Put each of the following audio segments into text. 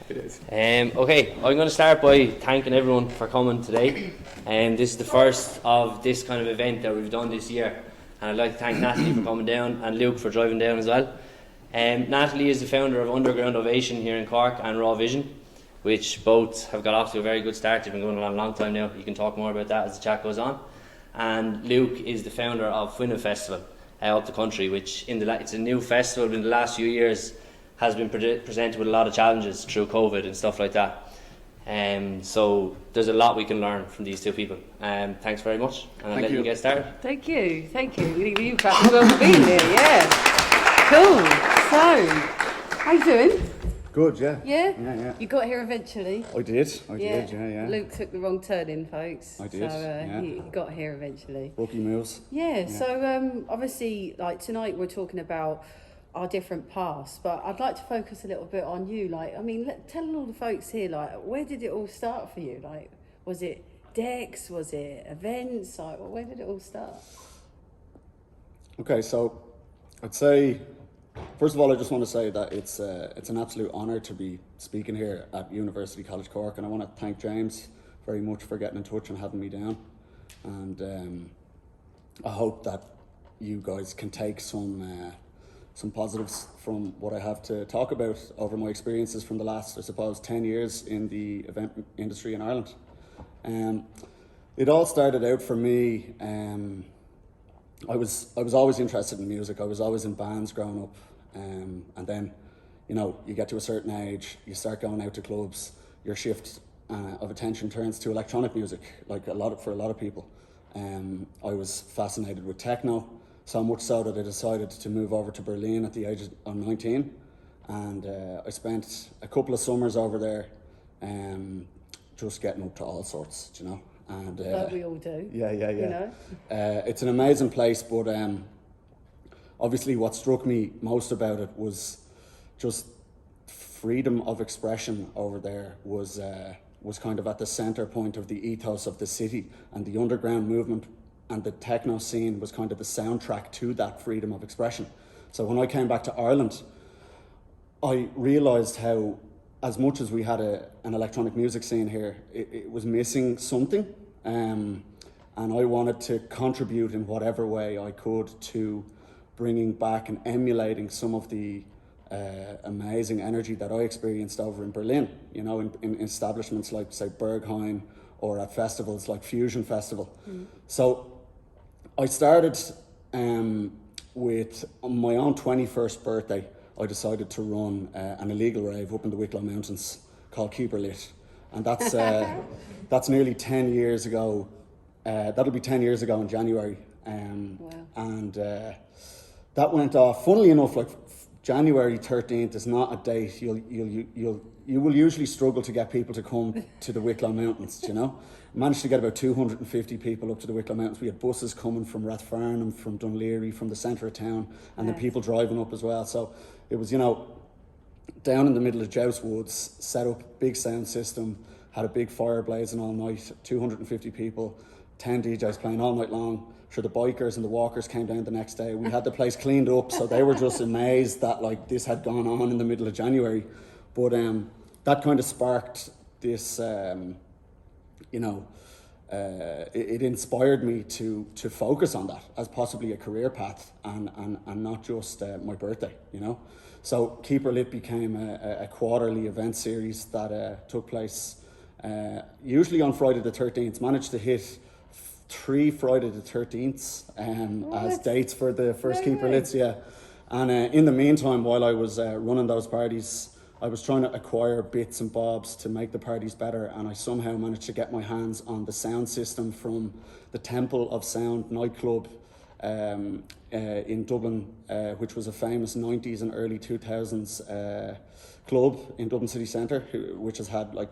It is. Okay, I'm going to start by thanking everyone for coming today. This is the first of this kind of event that we've done this year. And I'd like to thank Natalie for coming down and Luke for driving down as well. Natalie is the founder of Underground Ovation here in Cork and Raw Vision, which both have got off to a very good start. They've been going on a long time now. You can talk more about that as the chat goes on. And Luke is the founder of Fuinneamh Festival up the country, which it's a new festival in the last few years has been presented with a lot of challenges through COVID and stuff like that. So there's a lot we can learn from these two people. Thanks very much, and I'll let you get started. Thank you. You practically well for being here, yeah. Cool. So, how you doing? Good, yeah. Yeah? You got here eventually. I did, yeah. Luke took the wrong turn in, folks. I did, so he got here eventually. Rookie moves. Yeah, so obviously, like tonight we're talking about our different paths, but I'd like to focus a little bit on you. Like, I mean, tell all the folks here, like, where did it all start for you? Like, was it decks? Was it events? Like, where did it all start? Okay, so I'd say, first of all, I just want to say that it's an absolute honour to be speaking here at University College Cork, and I want to thank James very much for getting in touch and having me down. And I hope that you guys can take some positives from what I have to talk about over my experiences from the last, I suppose, 10 years in the event industry in Ireland. It all started out for me, I was always interested in music. I was always in bands growing up. And then, you know, you get to a certain age, you start going out to clubs, your shift of attention turns to electronic music, like for a lot of people. I was fascinated with techno, so much so that I decided to move over to Berlin at the age of 19, and I spent a couple of summers over there, just getting up to all sorts, you know. And like we all do. Yeah. You know? It's an amazing place, but obviously what struck me most about it was just freedom of expression over there was kind of at the centre point of the ethos of the city, and the underground movement and the techno scene was kind of the soundtrack to that freedom of expression. So when I came back to Ireland, I realised how, as much as we had an electronic music scene here, it was missing something, and I wanted to contribute in whatever way I could to bringing back and emulating some of the amazing energy that I experienced over in Berlin, you know, in establishments like, say, Berghain, or at festivals like Fusion Festival. So I started with my own 21st birthday. I decided to run an illegal rave up in the Wicklow Mountains called Keep Her Lit, and that's nearly 10 years ago. That'll be 10 years ago in January, Wow. and that went off. Funnily enough, like January 13th is not a date you will usually struggle to get people to come to the Wicklow Mountains. You know, managed to get about 250 people up to the Wicklow Mountains. We had buses coming from Rathfarnham, from Dunleary, from the centre of town, and then people driving up as well. So it was, you know, down in the middle of Joust Woods, set up big sound system, had a big fire blazing all night, 250 people, 10 DJs playing all night long. Sure, the bikers and the walkers came down the next day. We had the place cleaned up, so they were just amazed that like this had gone on in the middle of January. But that kind of sparked this, you know, it inspired me to focus on that as possibly a career path, and not just my birthday, you know. So Keep Her Lit became a quarterly event series that took place usually on Friday the 13th. Managed to hit 3 Friday the 13th as dates for the first Keep Her Lits, yeah. And in the meantime, while I was running those parties, I was trying to acquire bits and bobs to make the parties better, and I somehow managed to get my hands on the sound system from the Temple of Sound nightclub in Dublin, which was a famous 90s and early 2000s club in Dublin city centre, which has had like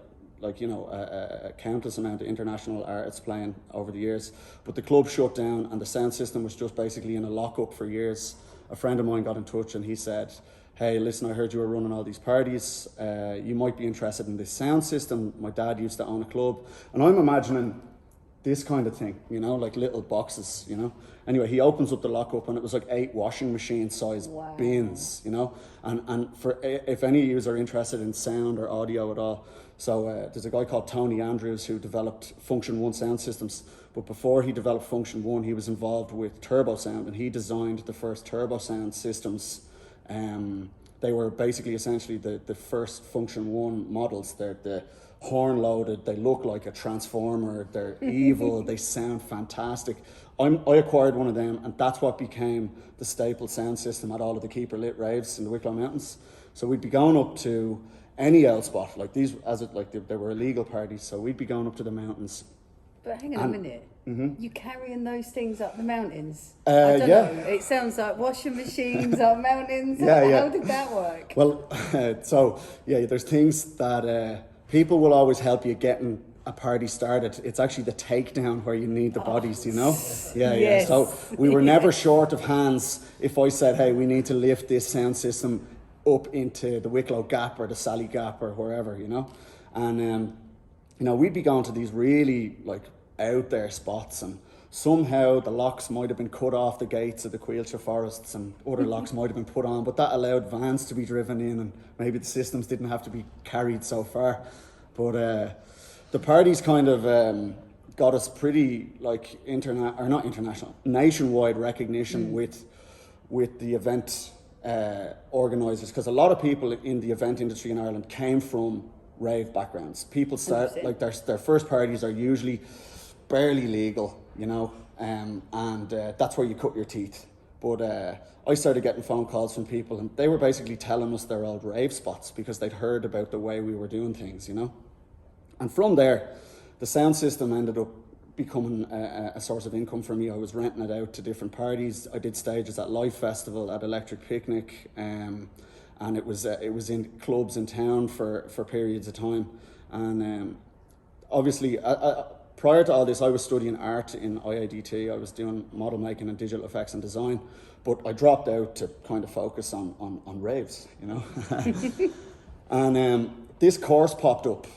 you know a countless amount of international artists playing over the years. But the club shut down and the sound system was just basically in a lockup for years. A friend of mine got in touch and he said, hey, listen, I heard you were running all these parties. You might be interested in this sound system. My dad used to own a club. And I'm imagining this kind of thing, you know, like little boxes, you know. Anyway, he opens up the lockup and it was like 8 washing machine size bins, you know. And for if any of you are interested in sound or audio at all, so there's a guy called Tony Andrews who developed Function 1 sound systems. But before he developed Function 1, he was involved with Turbo Sound, and he designed the first Turbo Sound systems. They were basically essentially the first Function 1 models. They're the horn loaded, they look like a transformer, they're evil, they sound fantastic. I acquired one of them, and that's what became the staple sound system at all of the Keeper Lit raves in the Wicklow Mountains. So we'd be going up to any old spot, like these, they were illegal parties, so we'd be going up to the mountains. But hang on a minute, you carrying those things up the mountains? I don't know, it sounds like washing machines up mountains. How did that work? Well, so yeah, there's things that people will always help you getting a party started. It's actually the takedown where you need the bodies, you know? Yeah. So we were never short of hands if I said, hey, we need to lift this sound system up into the Wicklow Gap or the Sally Gap or wherever, you know? And, you know, we'd be going to these really, like, out there spots, and somehow the locks might have been cut off the gates of the Quilcha forests and other locks might have been put on, but that allowed vans to be driven in and maybe the systems didn't have to be carried so far. But the parties kind of got us pretty like nationwide recognition with the event organisers, because a lot of people in the event industry in Ireland came from rave backgrounds. People start like their first parties are usually barely legal, you know, and that's where you cut your teeth. But I started getting phone calls from people, and they were basically telling us their old rave spots because they'd heard about the way we were doing things, you know. And from there, the sound system ended up becoming a source of income for me. I was renting it out to different parties. I did stages at Life Festival, at Electric Picnic, and it was in clubs in town for periods of time. And obviously, prior to all this, I was studying art in IADT. I was doing model making and digital effects and design, but I dropped out to kind of focus on raves, you know. And this course popped up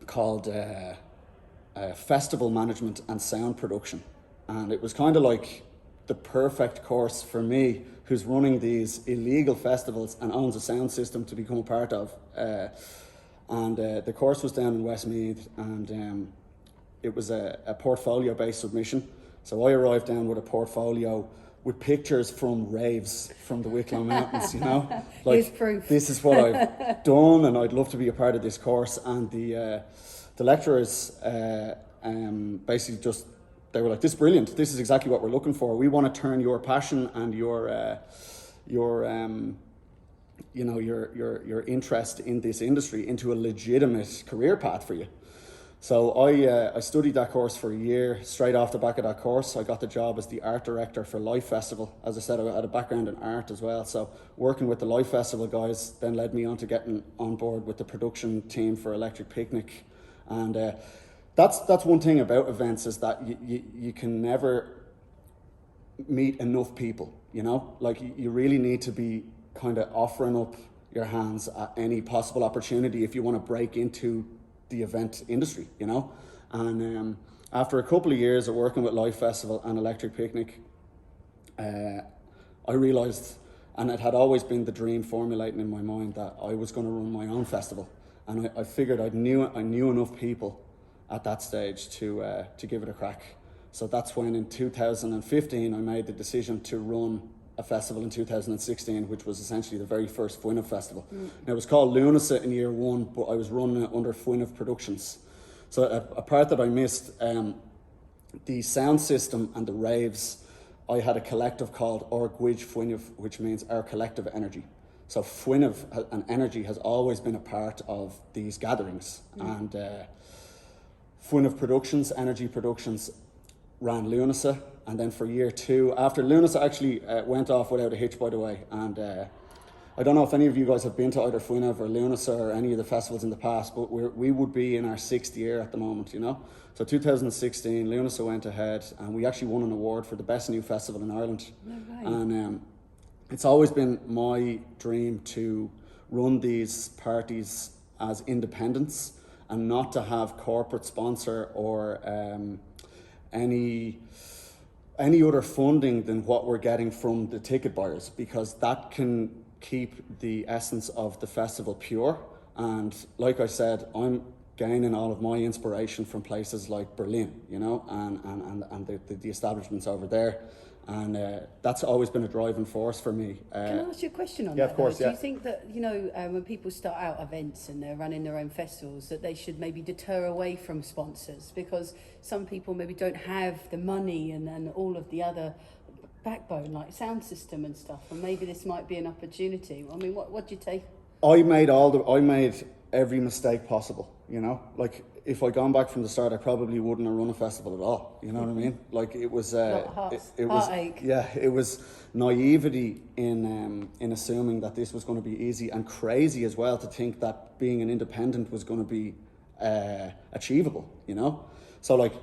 called Festival Management and Sound Production. And it was kind of like the perfect course for me, who's running these illegal festivals and owns a sound system to become a part of. And the course was down in Westmeath, and it was a portfolio-based submission. So I arrived down with a portfolio with pictures from raves from the Wicklow Mountains, you know? Like, here's proof. This is what I've done, and I'd love to be a part of this course. And the lecturers basically just, they were like, this is brilliant. This is exactly what we're looking for. We want to turn your passion and your interest in this industry into a legitimate career path for you. So I studied that course for a year. Straight off the back of that course, I got the job as the art director for Life Festival. As I said, I had a background in art as well. So working with the Life Festival guys then led me on to getting on board with the production team for Electric Picnic. And that's one thing about events, is that you can never meet enough people, you know? Like, you really need to be kind of offering up your hands at any possible opportunity if you want to break into the event industry, you know. And after a couple of years of working with Life Festival and Electric Picnic, I realised, and it had always been the dream formulating in my mind, that I was going to run my own festival. And I figured I knew enough people at that stage to give it a crack. So that's when in 2015 I made the decision to run a festival in 2016, which was essentially the very first Fuinneamh Festival. Now, it was called Lunasa in year one, but I was running it under Fuinneamh Productions. So a part that I missed, the sound system and the raves, I had a collective called Gwij Fuinneamh, which means our collective energy. So Fuinneamh and energy has always been a part of these gatherings. And Fuinneamh Productions, Energy Productions, ran Lunasa. And then for year two, after Lunasa actually went off without a hitch, by the way. And I don't know if any of you guys have been to either Fuinneamh or Lunasa or any of the festivals in the past, but we would be in our 6th year at the moment, you know. So 2016, Lunasa went ahead, and we actually won an award for the best new festival in Ireland. No way. And it's always been my dream to run these parties as independents and not to have corporate sponsor or any other funding than what we're getting from the ticket buyers, because that can keep the essence of the festival pure. And like I said, I'm gaining all of my inspiration from places like Berlin, you know, and the establishments over there. And that's always been a driving force for me. Can I ask you a question on yeah, that? of course, though? yeah. Do you think that, you know, when people start out events and they're running their own festivals, that they should maybe deter away from sponsors? Because some people maybe don't have the money and all of the other backbone, like sound system and stuff, and maybe this might be an opportunity. I mean, what do you take? I made every mistake possible, you know. Like, if I'd gone back from the start, I probably wouldn't have run a festival at all. You know what I mean? Like, it was heartache. Yeah, it was naivety in assuming that this was going to be easy, and crazy as well to think that being an independent was going to be achievable. You know, so like,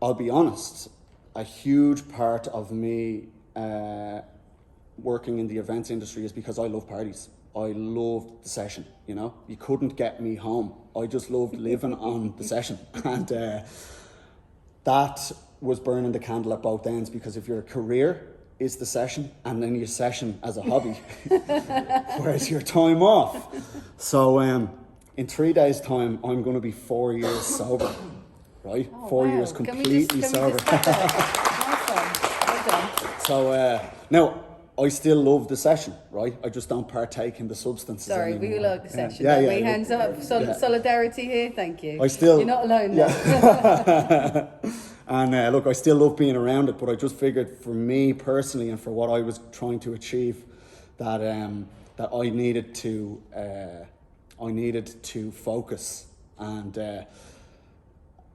I'll be honest, a huge part of me working in the events industry is because I love parties. I loved the session, you know. You couldn't get me home. I just loved living on the session. And that was burning the candle at both ends, because if your career is the session and then your session as a hobby, where's your time off? So in 3 days' time, I'm going to be 4 years sober, right? Oh, 4 wow. years Can we completely just sober. stop there? Nice one. Well done. So now, I still love the session, right? I just don't partake in the substances Sorry, anymore. we all like the session. Yeah, don't yeah, we? yeah. Hands up. Solidarity here. Thank you. I still... You're not alone now. And look, I still love being around it, but I just figured, for me personally and for what I was trying to achieve, that I needed to focus. And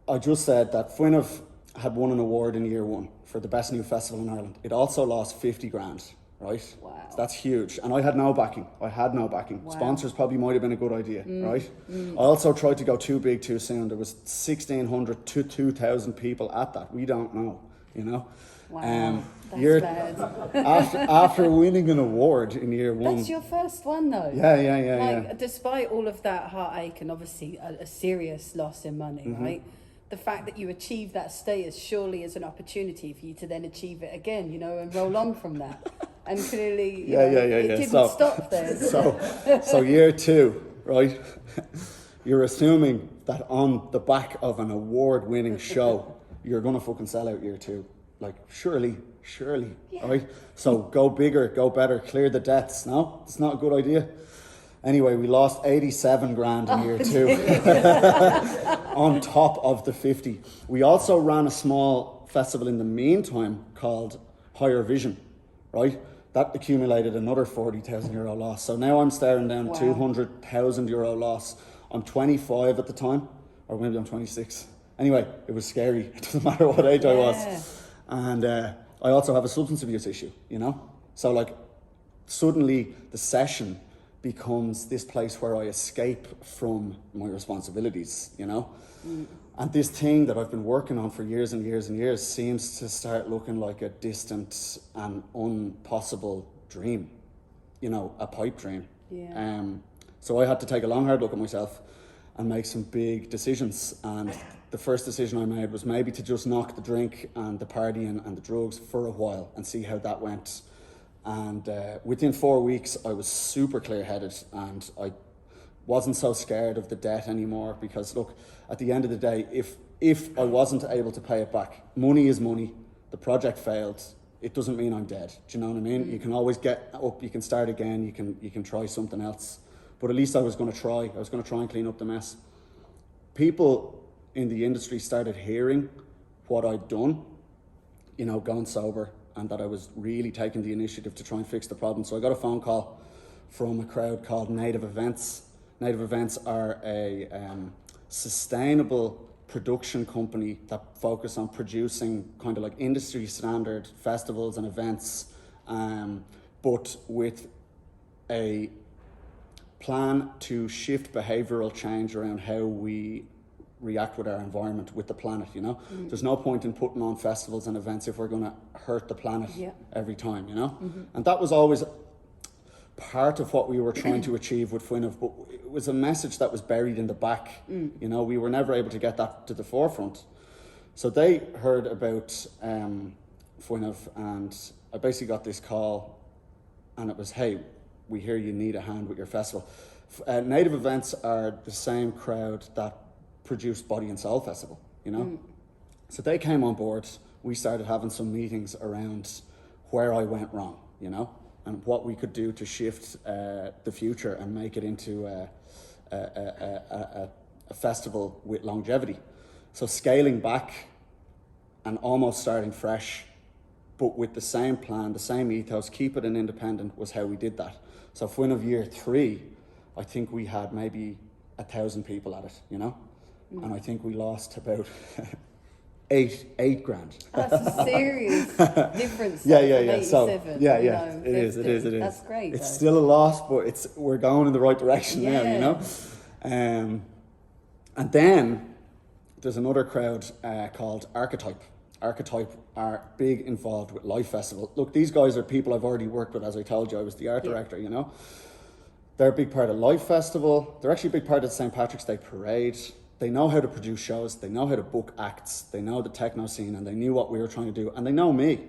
I just said that Fuinneamh had won an award in year one for the best new festival in Ireland. It also lost 50 grand, right? Wow. So that's huge. And I had no backing. Wow. Sponsors probably might have been a good idea, right? I also tried to go too big too soon. There was 1,600 to 2,000 people at that. We don't know, you know? Wow. That's bad. after winning an award in year one. That's your first one, though. Yeah. Despite all of that heartache and obviously a serious loss in money, Mm-hmm. right? The fact that you achieved that status surely is an opportunity for you to then achieve it again, you know, and roll on from that. And clearly, it didn't stop there. So year two, right? You're assuming that on the back of an award-winning show, you're gonna fucking sell out year two. Like, surely, Yeah. right? So go bigger, go better, clear the debts. No, it's not a good idea. Anyway, we lost 87 grand in year two on top of the 50. We also ran a small festival in the meantime called Higher Vision, right? That accumulated another 40,000 euro loss. So now I'm staring down Wow. 200,000 euro loss. I'm 25 at the time, or maybe I'm 26. Anyway, it was scary. It doesn't matter what age I was. And I also have a substance abuse issue, you know? So like, suddenly the session becomes this place where I escape from my responsibilities, you know? And this thing that I've been working on for years and years and years seems to start looking like a distant and impossible dream, you know, a pipe dream. Yeah. So I had to take a long, hard look at myself and make some big decisions. And the first decision I made was maybe to just knock the drink and the partying and the drugs for a while and see how that went. And within 4 weeks, I was super clear-headed, and I wasn't so scared of the debt anymore, because look, at the end of the day, if I wasn't able to pay it back, money is money. The project failed. It doesn't mean I'm dead. Do you know what I mean? You can always get up, you can start again, you can try something else. But at least I was going to try. I was going to try and clean up the mess. People in the industry started hearing what I'd done, you know, going sober, and that I was really taking the initiative to try and fix the problem. So I got a phone call from a crowd called Native Events. Native Events are a sustainable production company that focus on producing kind of like industry standard festivals and events, but with a plan to shift behavioural change around how we react with our environment, with the planet, you know? There's no point in putting on festivals and events if we're going to hurt the planet every time, you know? And that was always part of what we were trying to achieve with Fuinneamh, but it was a message that was buried in the back, you know? We were never able to get that to the forefront. So they heard about Fuinneamh, and I basically got this call, and it was, hey, we hear you need a hand with your festival. Native events are the same crowd that produced Body and Soul Festival, you know? So they came on board. We started having some meetings around where I went wrong, you know, and what we could do to shift the future and make it into a festival with longevity. So scaling back and almost starting fresh, but with the same plan, the same ethos, keep it an independent, was how we did that. So Fuinneamh year 3, I think we had maybe 1,000 people at it, you know? And I think we lost about eight grand. That's a serious difference. Yeah. From 87, So yeah, you know, it is. 50. That's great. It's though. still a loss, but we're going in the right direction now, you Yeah. know. And then there's another crowd called Archetype. Archetype are big involved with Life Festival. Look, these guys are people I've already worked with. As I told you, I was the art director, you know. They're a big part of Life Festival. They're actually a big part of the St. Patrick's Day Parade. They know how to produce shows. They know how to book acts. They know the techno scene, and they knew what we were trying to do, and they know me.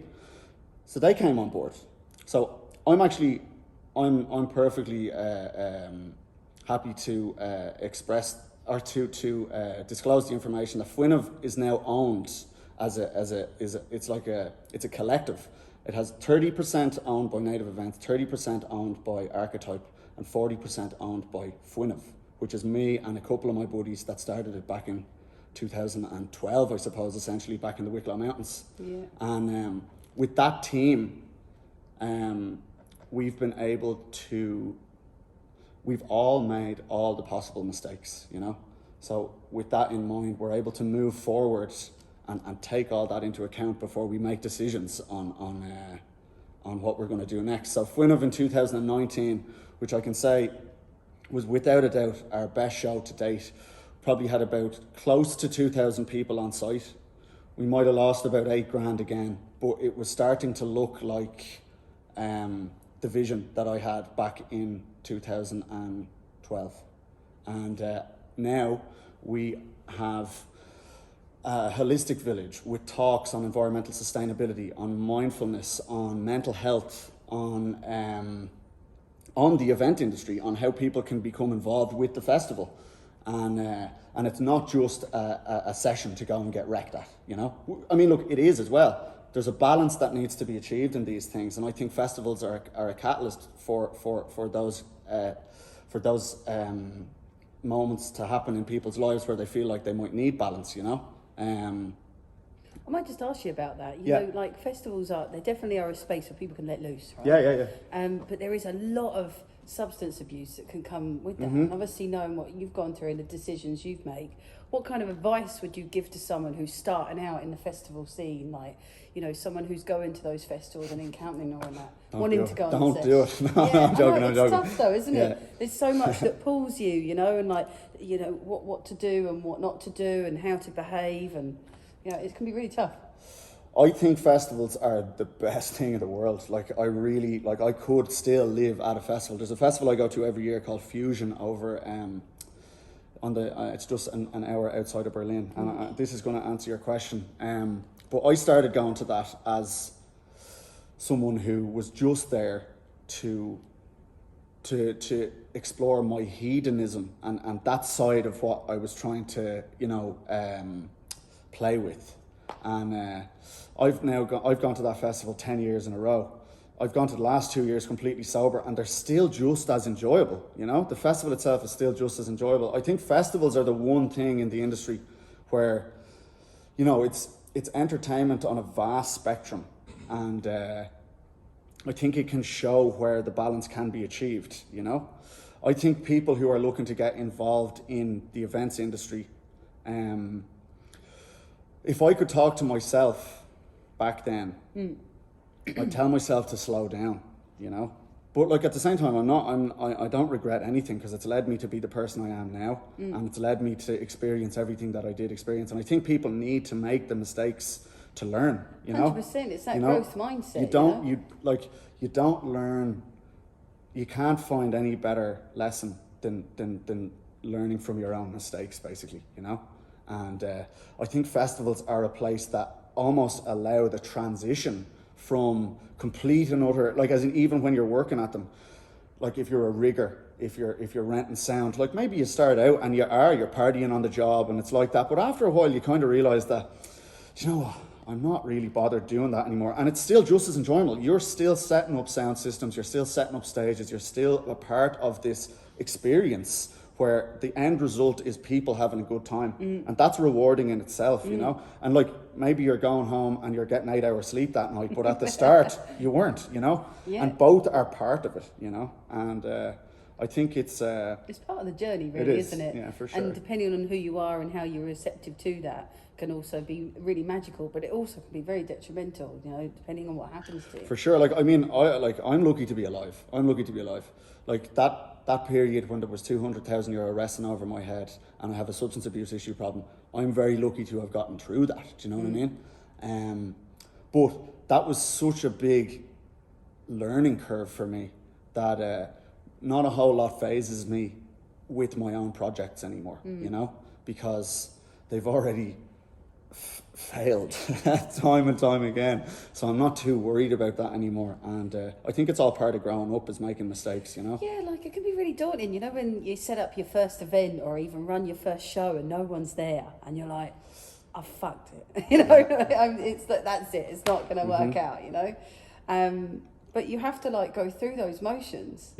So they came on board. So I'm perfectly happy to express or to disclose the information that Fuinneamh is now owned it's a collective. It has 30% owned by Native Events, 30% owned by Archetype, and 40% owned by Fuinneamh, which is me and a couple of my buddies that started it back in 2012, I suppose, essentially back in the Wicklow Mountains. Yeah. And with that team, we've been able to, we've all made all the possible mistakes, you know? So with that in mind, we're able to move forward and take all that into account before we make decisions on what we're going to do next. So Fuinneamh in 2019, which I can say was without a doubt our best show to date, probably had about close to 2,000 people on site. We might have lost about 8 grand again, but it was starting to look like the vision that I had back in 2012. And now we have a holistic village with talks on environmental sustainability, on mindfulness, on mental health, on the event industry, on how people can become involved with the festival. And it's not just a session to go and get wrecked at, you know? I mean, look, it is as well. There's a balance that needs to be achieved in these things, and I think festivals are a catalyst for those moments to happen in people's lives where they feel like they might need balance, you know? I might just ask you about that. You Yeah. know, like festivals they definitely are a space where people can let loose, right? Yeah. But there is a lot of substance abuse that can come with that. Mm-hmm. And obviously, knowing what you've gone through and the decisions you've made, what kind of advice would you give to someone who's starting out in the festival scene? Like, you know, someone who's going to those festivals and encountering all of that, wanting to go on Don't do it. No, yeah, I'm joking. It's tough though, isn't Yeah. it? There's so much that pulls you, you know, and like, you know, what to do and what not to do and how to behave, and you know, it can be really tough. I think festivals are the best thing in the world. Like, I could still live at a festival. There's a festival I go to every year called Fusion over it's just an hour outside of Berlin. And this is going to answer your question. But I started going to that as someone who was just there to explore my hedonism and that side of what I was trying to, you know, play with. And I've gone to that festival 10 years in a row. I've gone to the last 2 years completely sober, and they're still just as enjoyable, you know? The festival itself is still just as enjoyable. I think festivals are the one thing in the industry where, you know, it's entertainment on a vast spectrum, and I think it can show where the balance can be achieved, you know? I think people who are looking to get involved in the events industry, if I could talk to myself back then, I'd tell myself to slow down, you know? But like at the same time, I don't regret anything, because it's led me to be the person I am now, and it's led me to experience everything that I did experience. And I think people need to make the mistakes to learn, you know? 100%, it's that You know? growth mindset. You don't learn, you can't find any better lesson than learning from your own mistakes, basically, you know? And I think festivals are a place that almost allow the transition from complete and utter, like as in even when you're working at them, like if you're a rigger, if you're renting sound, like maybe you start out and you're partying on the job and it's like that, but after a while you kind of realise that, you know what, I'm not really bothered doing that anymore, and it's still just as enjoyable. You're still setting up sound systems, you're still setting up stages, you're still a part of this experience where the end result is people having a good time, and that's rewarding in itself, you know. And like maybe you're going home and you're getting 8 hours sleep that night, but at the start you weren't, you know. And both are part of it, you know. And I think it's part of the journey, really, isn't it? Yeah, for sure. And depending on who you are and how you're receptive to that, can also be really magical, but it also can be very detrimental, you know, depending on what happens to you. For sure. Like, I mean, I'm lucky to be alive. Like that period when there was €200,000 resting over my head and I have a substance abuse issue problem, I'm very lucky to have gotten through that. Do you know what I mean? But that was such a big learning curve for me that not a whole lot phases me with my own projects anymore, you know, because they've already failed time and time again, so I'm not too worried about that anymore. And I think it's all part of growing up, is making mistakes, you know. Yeah, like it can be really daunting, you know, when you set up your first event or even run your first show and no one's there and you're like, I fucked it, you know. It's like, that's it, it's not going to work out, you know. But you have to like go through those motions,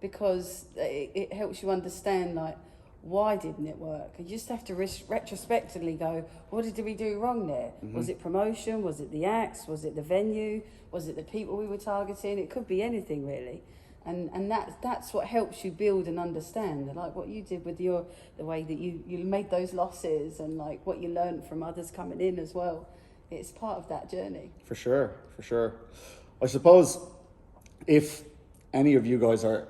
because it helps you understand like, why didn't it work? You just have to retrospectively go, what did we do wrong there? Was it promotion? Was it the acts? Was it the venue? Was it the people we were targeting? It could be anything, really. And that's what helps you build and understand, like what you did with the way that you made those losses, and like what you learned from others coming in as well. It's part of that journey. For sure. I suppose if any of you guys are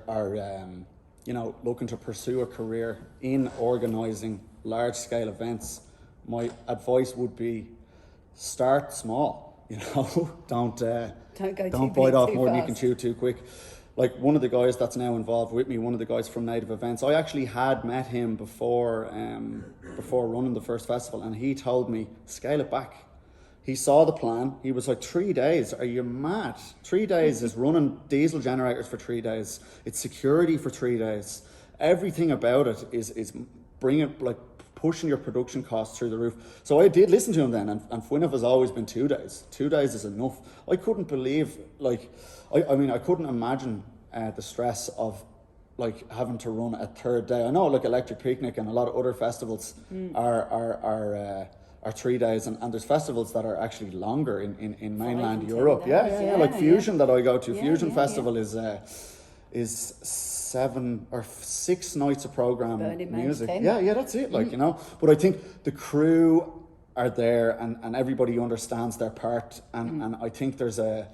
you know, looking to pursue a career in organising large-scale events, my advice would be start small. You know, don't bite off more than you can chew too quick. Like one of the guys that's now involved with me, one of the guys from Native Events, I actually had met him before running the first festival, and he told me scale it back. He saw the plan. He was like, 3 days? Are you mad? 3 days is running diesel generators for 3 days. It's security for 3 days. Everything about it is bringing, like, pushing your production costs through the roof. So I did listen to him then, and Fuinneamh has always been 2 days. 2 days is enough. I couldn't believe, like, I mean, I couldn't imagine the stress of, like, having to run a third day. I know, like, Electric Picnic and a lot of other festivals are 3 days, and there's festivals that are actually longer in mainland Europe. Like Fusion that I go to. Fusion Festival is 7 or 6 nights of program music. That's it. Like, you know, but I think the crew are there, and everybody understands their part, and I think there's a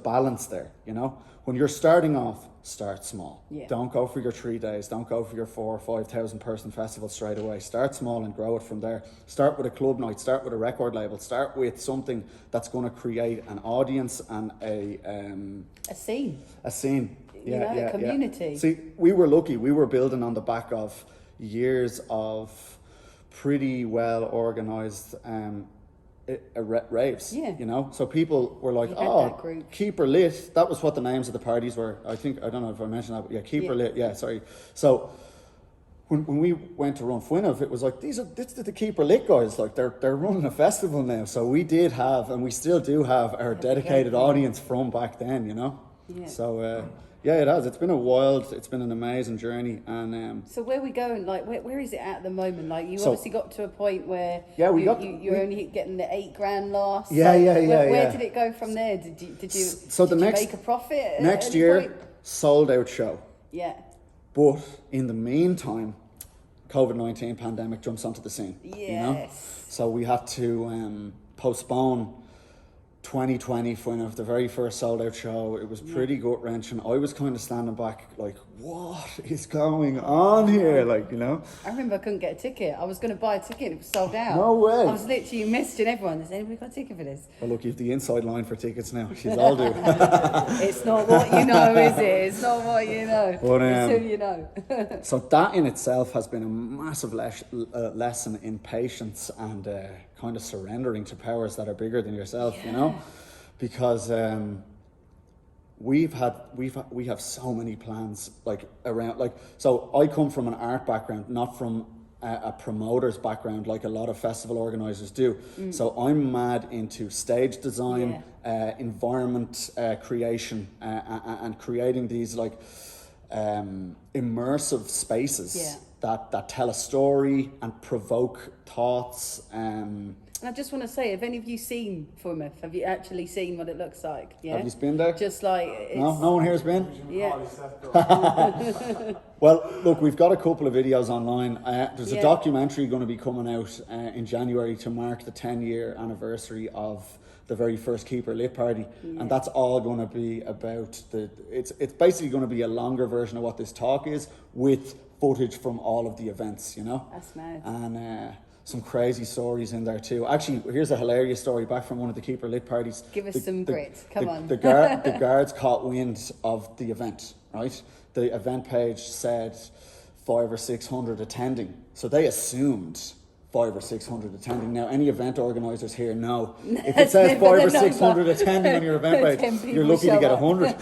balance there. You know, when you're starting off, start small. Don't go for your 3 days. Don't go for your 4,000 or 5,000 person festival straight away. Start small and grow it from there. Start with a club night. Start with a record label. Start with something that's going to create an audience and a scene. A community. See, we were lucky. We were building on the back of years of pretty well organised raves, you know, so people were like, Keep Her Lit. That was what the names of the parties were. I don't know if I mentioned that, but Keep Her Lit. Sorry. So when we went to run Fuinneamh, it was like, this is the Keep Her Lit guys. Like they're running a festival now. So we did have, and we still do have, our dedicated audience from back then, you know. So it has. It's been an amazing journey. And so where are we going? Like, where is it at the moment? Like, you obviously got to a point where you're only getting the $8,000 loss. Where did it go from there? Did you make a profit? Next year, sold out show. Yeah. But in the meantime, COVID-19 pandemic jumps onto the scene. Yes. You know, so we had to postpone 2020 Fuinneamh, the very first sold out show. It was pretty gut wrenching. I was kind of standing back like, what is going on here? Like, you know. I remember I couldn't get a ticket. I was going to buy a ticket and it was sold out. No way. I was literally messaging everyone. Has anybody got a ticket for this? Well, look, you've the inside line for tickets now. She's all do. It's not what you know, is it? It's not what you know. But, it's who you know. So that in itself has been a massive lesson in patience and kind of surrendering to powers that are bigger than yourself, you know, because we have so many plans like around, like, so I come from an art background, not from a promoter's background like a lot of festival organisers do. So I'm mad into stage design, environment creation, and creating these like immersive spaces that tell a story and provoke thoughts. And I just want to say, have any of you seen Fuinneamh? Have you actually seen what it looks like? Yeah. Have you been there? Just like it's, no one here has been. Yeah. Well, look, we've got a couple of videos online. There's a documentary going to be coming out in January to mark the 10-year anniversary of the very first Keeper Lit party, and that's all going to be about it's basically going to be a longer version of what this talk is, with footage from all of the events, you know. That's mad. And some crazy stories in there too. Actually, here's a hilarious story back from one of the Keeper Lit parties. Give us some grit. Come on. The guards caught wind of the event, right? The event page said 500 or 600 attending, so they assumed 500 or 600 attending. Now, any event organisers here know if it says 500 or 600 attending on your event page, you're lucky to get 100.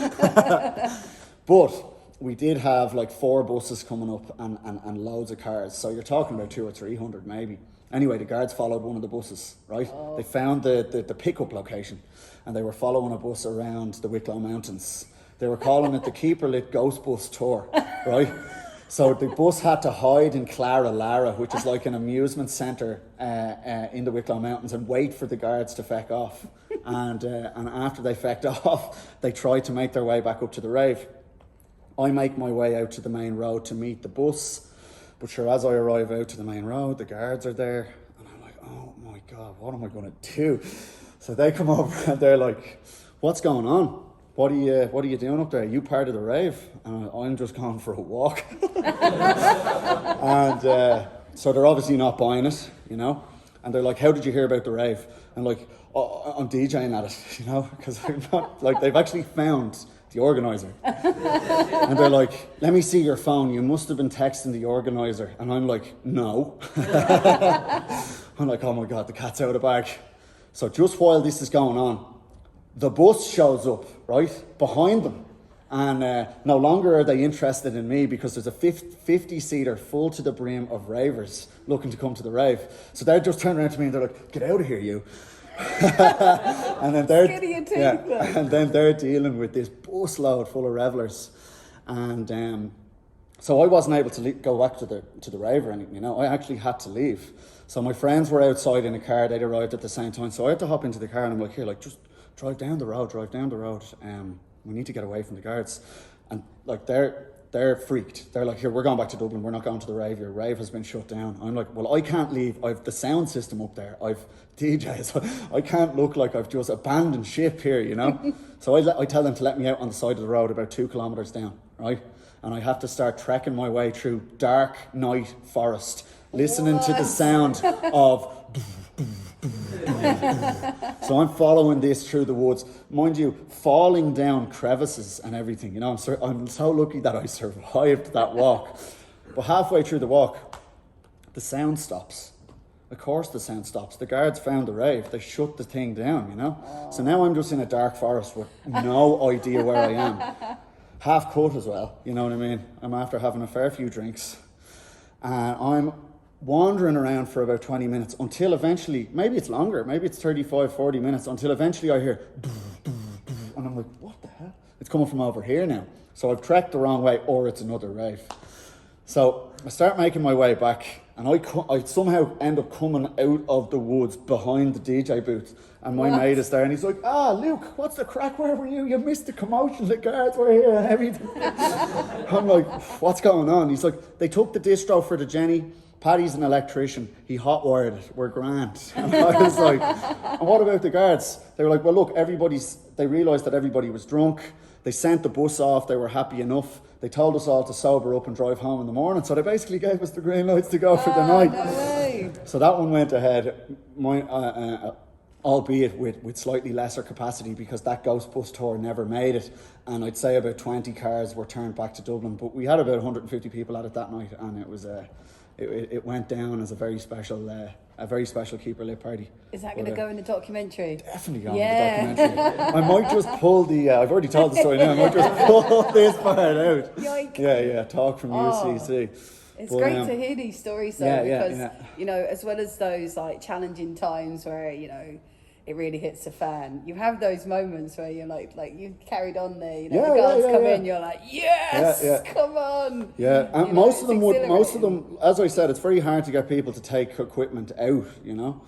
But we did have like 4 buses coming up and loads of cars, so you're talking about 200 or 300 maybe. Anyway, the guards followed one of the buses, right? They found the pickup location, and they were following a bus around the Wicklow Mountains. They were calling it the Keeper Lit Ghost Bus Tour, right? So the bus had to hide in Clara Lara, which is like an amusement centre in the Wicklow Mountains, and wait for the guards to feck off. And after they fecked off, they tried to make their way back up to the rave. I make my way out to the main road to meet the bus, but sure, as I arrive out to the main road, the guards are there, and I'm like, oh my God, what am I going to do? So they come over and they're like, what's going on? What are you doing up there? Are you part of the rave? And I'm just going for a walk. And so they're obviously not buying it, you know. And they're like, how did you hear about the rave? And like, oh, I'm DJing at it, you know, because they're not, like, they've actually found the organizer. And they're like, let me see your phone. You must have been texting the organizer. And I'm like, no. I'm like, oh my God, the cat's out of the bag. So just while this is going on, the bus shows up, right, behind them. And no longer are they interested in me, because there's a 50-seater full to the brim of ravers looking to come to the rave. So they're just turning around to me and they're like, get out of here, you. And then they're dealing with this busload full of revellers. And so I wasn't able to go back to the rave or anything, you know. I actually had to leave. So my friends were outside in a car. They'd arrived at the same time. So I had to hop into the car, and I'm like, here, like, just drive down the road. We need to get away from the guards. And like, they're freaked. They're like, here, we're going back to Dublin. We're not going to the rave. Your rave has been shut down. I'm like, well, I can't leave. I've the sound system up there. I've DJs. I can't look like I've just abandoned ship here, you know? So I tell them to let me out on the side of the road about 2 kilometres down, right? And I have to start trekking my way through dark night forest, listening to the sound of... So I'm following this through the woods, mind you, falling down crevices and everything, you know. I'm so lucky that I survived that walk. But halfway through the walk, the sound stops. Of course the sound stops. The guards found the rave. They shut the thing down, you know. So now I'm just in a dark forest with no idea where I am. Half cut as well, you know what I mean. I'm after having a fair few drinks, and I'm wandering around for about 20 minutes until eventually, maybe it's longer, maybe it's 35, 40 minutes, until eventually I hear, and I'm like, what the hell? It's coming from over here now. So I've trekked the wrong way, or it's another rave. So I start making my way back, and I somehow end up coming out of the woods behind the DJ booth, and my mate is there, and he's like, Luke, what's the crack? Where were you? You missed the commotion, the guards were here and everything. I'm like, what's going on? He's like, they took the distro for the Jenny. Paddy's an electrician. He hot wired it. We're grand. And I was like, and what about the guards? They were like, well, look, they realised that everybody was drunk. They sent the bus off. They were happy enough. They told us all to sober up and drive home in the morning. So they basically gave us the green lights to go for the night. No way. So that one went ahead, albeit with slightly lesser capacity, because that Ghost Bus tour never made it. And I'd say about 20 cars were turned back to Dublin. But we had about 150 people at it that night, and it was it went down as a very special keeper lit party. Is that going to go in the documentary? Definitely go in the documentary. I might just pull I've already told the story now, I might just pull this part out. Yikes. Yeah, talk from UCC. It's great to hear these stories though, because you know, as well as those like challenging times where, you know, it really hits the fan, you have those moments where you're like you've carried on there, you know, the guards come in, you're like, yes, come on. Yeah, and most of them, as I said, it's very hard to get people to take equipment out, you know.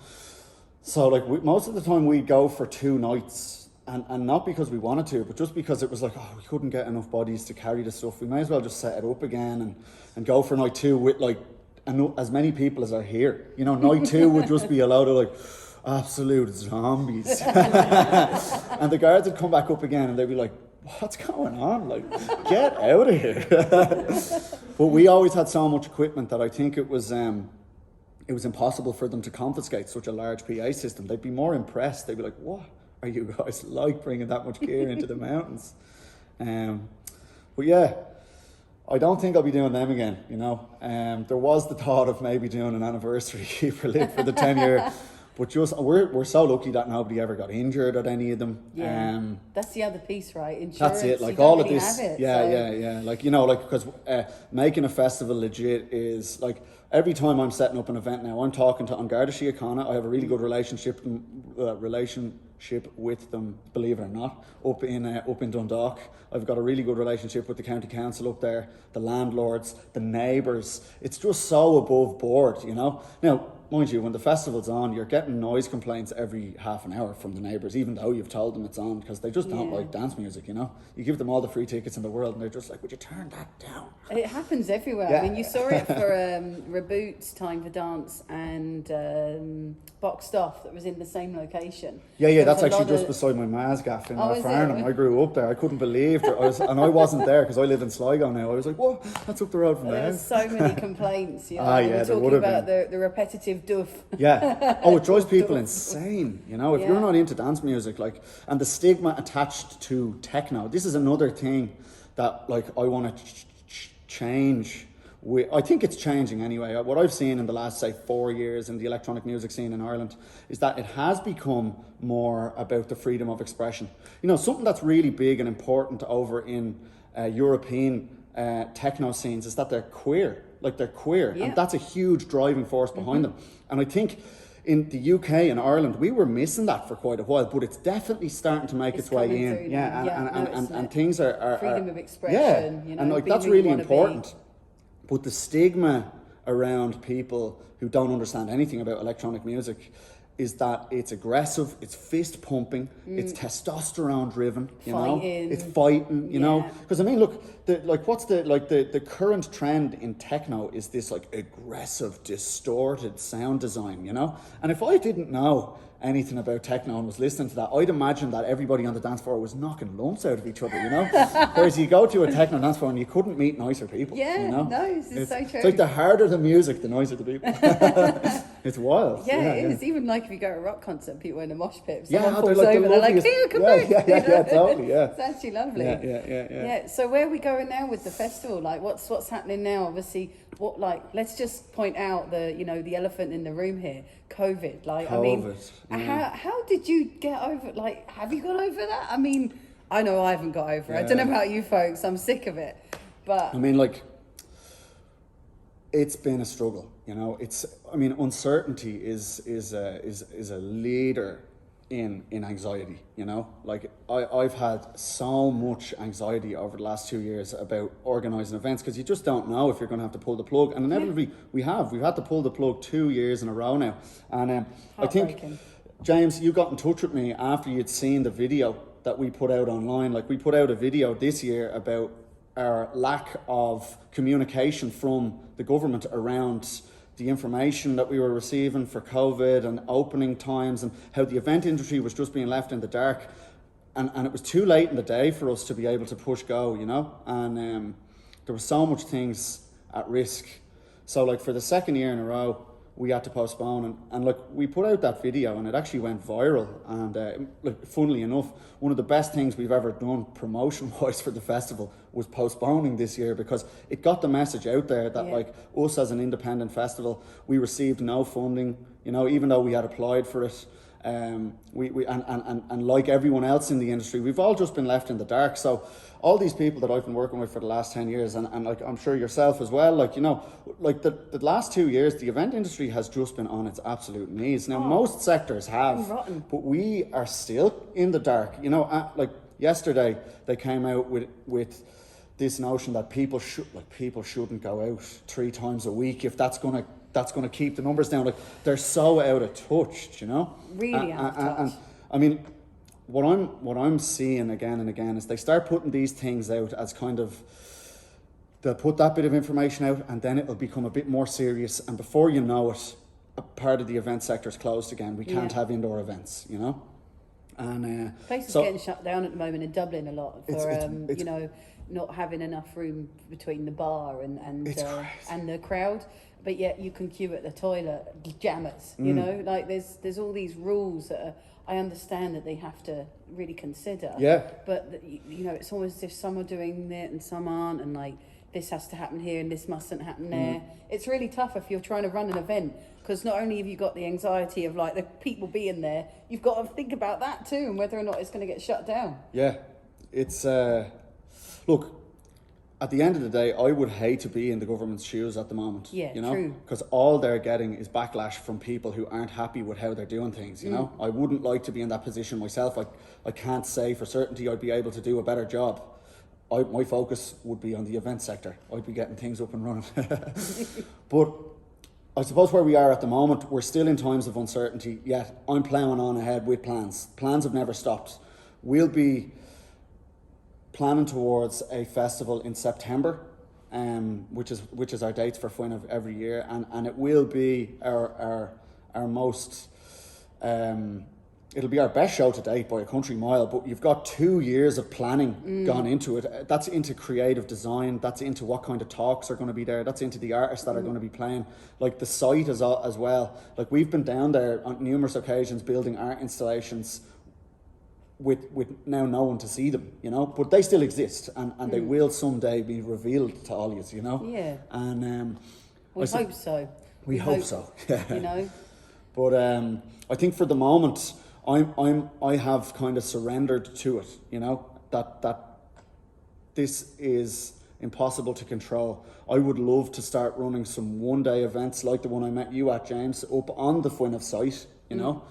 So like most of the time we'd go for 2 nights, and not because we wanted to, but just because it was like, we couldn't get enough bodies to carry the stuff. We may as well just set it up again and go for night 2 with like as many people as are here. You know, night 2 would just be a load of like absolute zombies. And the guards would come back up again and they'd be like, what's going on? Like, get out of here. But we always had so much equipment that I think it was impossible for them to confiscate such a large PA system. They'd be more impressed. They'd be like, what are you guys like bringing that much gear into the mountains? But yeah, I don't think I'll be doing them again, you know. There was the thought of maybe doing an anniversary keeper lit for the 10 year. But just we're so lucky that nobody ever got injured at any of them. Yeah, that's the other piece, right? Insurance. That's it. Like all of this. Yeah. Like, you know, like, because making a festival legit is like, every time I'm setting up an event now, I'm talking to An Garda Síochána. I have a really good relationship with them, believe it or not, up in Dundalk. I've got a really good relationship with the county council up there, the landlords, the neighbours. It's just so above board, you know. Now, mind you, when the festival's on, you're getting noise complaints every half an hour from the neighbours, even though you've told them it's on, because they just don't like dance music, you know. You give them all the free tickets in the world and they're just like, would you turn that down? It happens everywhere. Yeah. I mean, you saw it for Reboot's Time for Dance and Boxed Off, that was in the same location. Yeah, that's actually just beside my ma's gaff in Farnham. I grew up there. I couldn't believe it. And I wasn't there because I live in Sligo now. I was like, what? That's up the road from there. There's so many complaints, you know. We're talking about the repetitive duff. Yeah. Oh, it drives people insane, you know. If you're not into dance music, like, and the stigma attached to techno, this is another thing that, like, I want to change. I think it's changing anyway. What I've seen in the last, say, 4 years in the electronic music scene in Ireland is that it has become more about the freedom of expression. You know, something that's really big and important over in European techno scenes is that they're queer. Like, they're queer. Yeah. And that's a huge driving force behind them. And I think in the UK and Ireland, we were missing that for quite a while, but it's definitely starting to make its way in. And things are freedom of expression. Yeah, you know, and like that's really important. But the stigma around people who don't understand anything about electronic music is that it's aggressive, it's fist pumping, it's testosterone driven, you know, it's fighting, you know. Because I mean, look, the current trend in techno is this like aggressive, distorted sound design, you know. And if I didn't know anything about techno and was listening to that, I'd imagine that everybody on the dance floor was knocking lumps out of each other, you know. Whereas you go to a techno dance floor and you couldn't meet nicer people. Yeah, you know? no, this is so true. It's like the harder the music, the nicer the people. It's wild. Yeah, it is. Even like if you go to a rock concert, people in a mosh pit, they're falls over, they're like, here, come back. Yeah, totally, yeah. It's actually lovely. Yeah. So where are we going now with the festival? Like, what's happening now? Obviously, let's just point out the elephant in the room here, COVID. Like, I mean, how did you get over? Like, have you got over that? I mean, I know I haven't got over it. I don't know about you folks. I'm sick of it. But I mean, like, it's been a struggle. You know, uncertainty is a leader in anxiety, you know. Like, I've had so much anxiety over the last 2 years about organising events because you just don't know if you're going to have to pull the plug, and inevitably we've had to pull the plug 2 years in a row now. And I think, James, you got in touch with me after you'd seen the video that we put out online. Like, we put out a video this year about our lack of communication from the government around the information that we were receiving for COVID and opening times and how the event industry was just being left in the dark. And it was too late in the day for us to be able to push go, you know? And there were so much things at risk. So like for the second year in a row, we had to postpone, and like we put out that video and it actually went viral, and like funnily enough, one of the best things we've ever done promotion wise for the festival was postponing this year, because it got the message out there that like us as an independent festival, we received no funding, you know, even though we had applied for it. We like everyone else in the industry, we've all just been left in the dark. So all these people that I've been working with for the last 10 years, and like I'm sure yourself as well, like, you know, like the last 2 years, the event industry has just been on its absolute knees. Now, most sectors have, but we are still in the dark. You know, like yesterday, they came out with this notion that people shouldn't go out 3 times a week if that's going to keep the numbers down. Like, they're so out of touch, you know? Really out of touch. And I mean, what I'm seeing again and again is they start putting these things out as kind of, they'll put that bit of information out and then it'll become a bit more serious, and before you know it, a part of the event sector is closed again. We can't have indoor events, you know? And places getting shut down at the moment in Dublin a lot for it's, you know, not having enough room between the bar and the crowd. But yet you can queue at the toilet, jammers, you know, like there's all these rules that I understand that they have to really consider. Yeah. But, you know, it's almost as if some are doing it and some aren't, and like this has to happen here and this mustn't happen there. It's really tough if you're trying to run an event, because not only have you got the anxiety of like the people being there, you've got to think about that too, and whether or not it's going to get shut down. Yeah. It's, look, at the end of the day, I would hate to be in the government's shoes at the moment. Yeah, you know? True. Because all they're getting is backlash from people who aren't happy with how they're doing things, you know? I wouldn't like to be in that position myself. I can't say for certainty I'd be able to do a better job. My focus would be on the event sector. I'd be getting things up and running. But I suppose where we are at the moment, we're still in times of uncertainty, yet I'm ploughing on ahead with plans. Plans have never stopped. We'll be planning towards a festival in September, which is our dates for Fuinneamh every year, and it will be our most it'll be our best show to date by a country mile. But you've got 2 years of planning gone into it. That's into creative design, that's into what kind of talks are going to be there, that's into the artists that are going to be playing, like the site as well. Like, we've been down there on numerous occasions building art installations with now no one to see them, you know, but they still exist, and they will someday be revealed to all of you, you know. Yeah. And we hope so. We hope so. You know. But I think for the moment, I have kind of surrendered to it, you know, that this is impossible to control. I would love to start running some one-day events like the one I met you at, James, up on the Fuinneamh site, you know.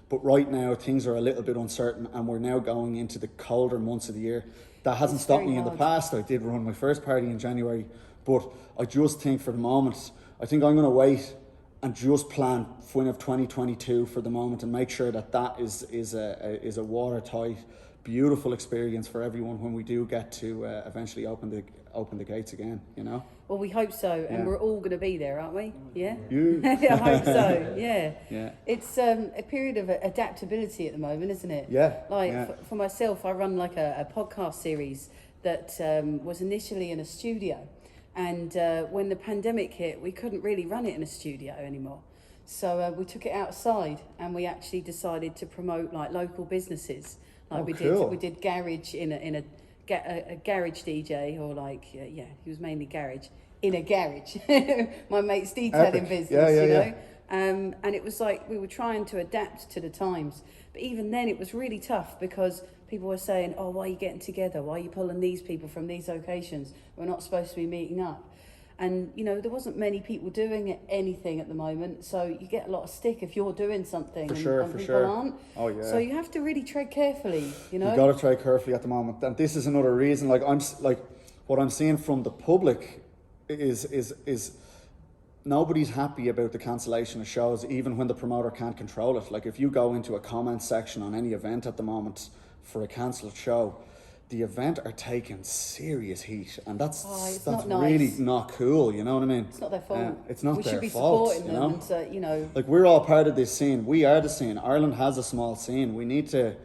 But right now things are a little bit uncertain, and we're now going into the colder months of the year. That hasn't stopped me in the past. I did run my first party in January, but I just think for the moment, I think I'm going to wait and just plan Fuinneamh 2022 for the moment, and make sure that is a watertight, beautiful experience for everyone when we do get to eventually open the gates again, you know. Well, we hope so, and we're all going to be there, aren't we? Yeah? I hope so, yeah. It's a period of adaptability at the moment, isn't it? Yeah. For myself, I run like a podcast series that was initially in a studio, and when the pandemic hit, we couldn't really run it in a studio anymore. So we took it outside, and we actually decided to promote like local businesses. Like we did garage in a garage DJ, or like he was mainly garage in a garage. My mate's detailing business, you know. And it was like we were trying to adapt to the times, but even then it was really tough, because people were saying, "Oh, why are you getting together? Why are you pulling these people from these locations? We're not supposed to be meeting up." And, you know, there wasn't many people doing anything at the moment, so you get a lot of stick if you're doing something and people aren't. Oh, yeah. So you have to really tread carefully, you know. You've got to tread carefully at the moment. And this is another reason, what I'm seeing from the public is nobody's happy about the cancellation of shows, even when the promoter can't control it. Like, if you go into a comment section on any event at the moment for a cancelled show, the event are taking serious heat, and that's it's that's not really nice. not cool. You know what I mean? It's not their fault. It's not we their should be fault. supporting You them, know? and Like, we're all part of this scene. We are the scene. Ireland has a small scene. We need to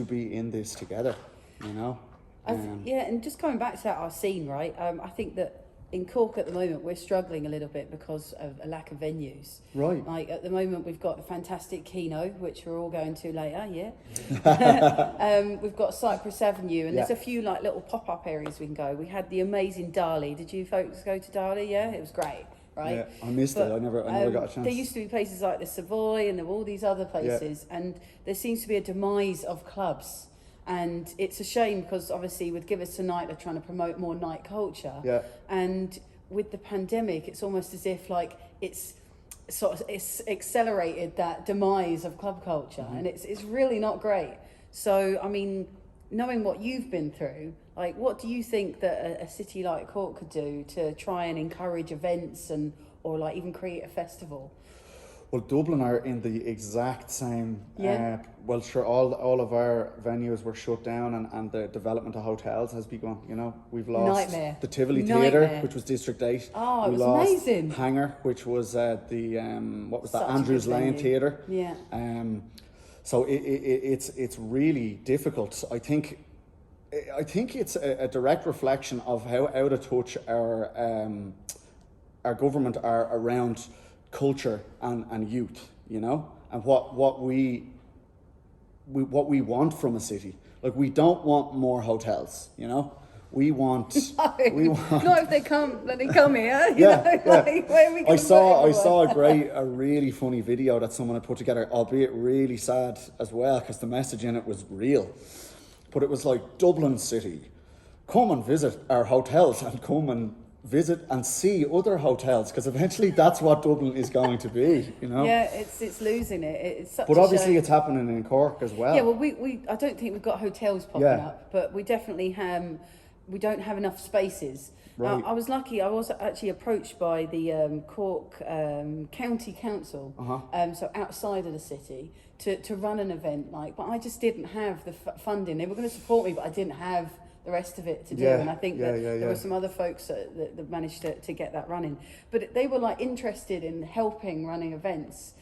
be in this together. You know. and just coming back to that, our scene, right? I think that in Cork at the moment we're struggling a little bit because of a lack of venues. Right. Like at the moment we've got the fantastic Kino, which we're all going to later. Yeah. We've got Cypress Avenue, and there's a few like little pop-up areas we can go. We had the amazing Dali. Did you folks go to Dali? Yeah, it was great. Right. Yeah, I missed it. I never got a chance. There used to be places like the Savoy, and there were all these other places, and there seems to be a demise of clubs. And it's a shame because obviously with Give Us Tonight, they're trying to promote more night culture. Yeah. And with the pandemic, it's almost as if like it's accelerated that demise of club culture, and it's really not great. So I mean, knowing what you've been through, like what do you think that a city like Cork could do to try and encourage events or like even create a festival? Well, Dublin are in the exact same. Yeah. Well, sure, all of our venues were shut down, and the development of hotels has begun. You know, we've lost the Tivoli Theatre, which was District 8. Oh, it was lost amazing. Hangar, which was the what was that? Such a Andrews good Lane venue. Theatre. Yeah. So it's really difficult. I think it's a direct reflection of how out of touch our government are around culture and youth, you know, and what we want from a city. Like, we don't want more hotels, you know. We want not if they come here. You know, yeah. like, where are we I gonna saw put it? a really funny video that someone had put together, albeit really sad as well, because the message in it was real. But it was like, Dublin City, come and visit our hotels, and come and visit and see other hotels, because eventually that's what Dublin is going to be, you know. Yeah, it's losing it. It's such But a obviously shame. it's happening in Cork as well. Yeah, well, we I don't think we've got hotels popping up, but we definitely we don't have enough spaces. Right. I was lucky. I was actually approached by the Cork County Council, so outside of the city, to run an event. But I just didn't have the funding. They were going to support me, but I didn't have the rest of it to do. Yeah, And I think that there were some other folks that managed to get that running. But they were like interested in helping running events,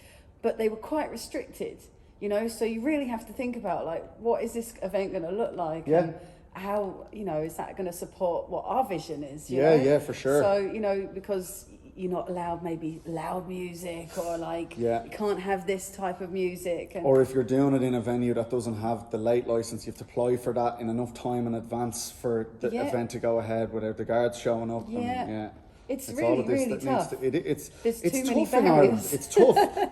but they were quite restricted, you know. So you really have to think about, like, what is this event going to look like? Yeah. And how, you know, is that going to support what our vision is? You Yeah, know? yeah, for sure. So, you know, because you're not allowed maybe loud music, or like you can't have this type of music. And or if you're doing it in a venue that doesn't have the late license, you have to apply for that in enough time in advance for the event to go ahead without the guards showing up. Yeah. It's all really, of this really that tough. There's too tough many in Ireland. barriers. It's tough.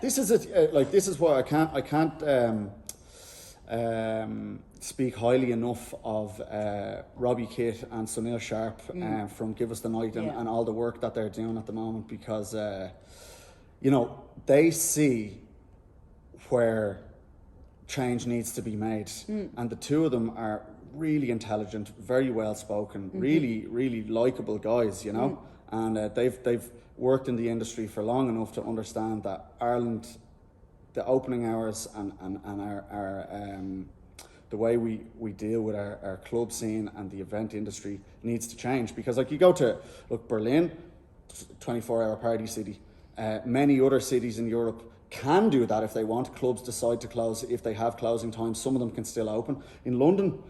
This is why I can't speak highly enough of Robbie Kitt and Sunil Sharp from Give Us the Night and all the work that they're doing at the moment, because you know, they see where change needs to be made, and the two of them are really intelligent, very well spoken, really, really likable guys, you know. And they've worked in the industry for long enough to understand that Ireland, the opening hours and our the way we deal with our club scene and the event industry needs to change. Because, like, you go to Berlin, 24-hour party city. Many other cities in Europe can do that if they want. Clubs decide to close if they have closing times. Some of them can still open. In London,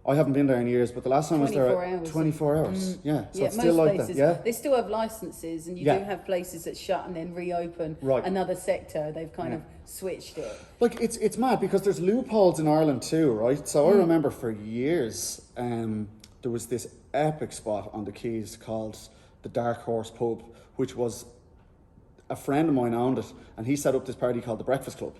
I haven't been there in years, but the last time I was there, 24 hours. Yeah, so it's still most like places, that. Yeah, they still have licenses, and you do have places that shut and then reopen another sector. They've kind of switched it. Like, it's mad because there's loopholes in Ireland too, right? So I remember for years, there was this epic spot on the Quays called the Dark Horse Pub, which was, a friend of mine owned it, and he set up this party called the Breakfast Club.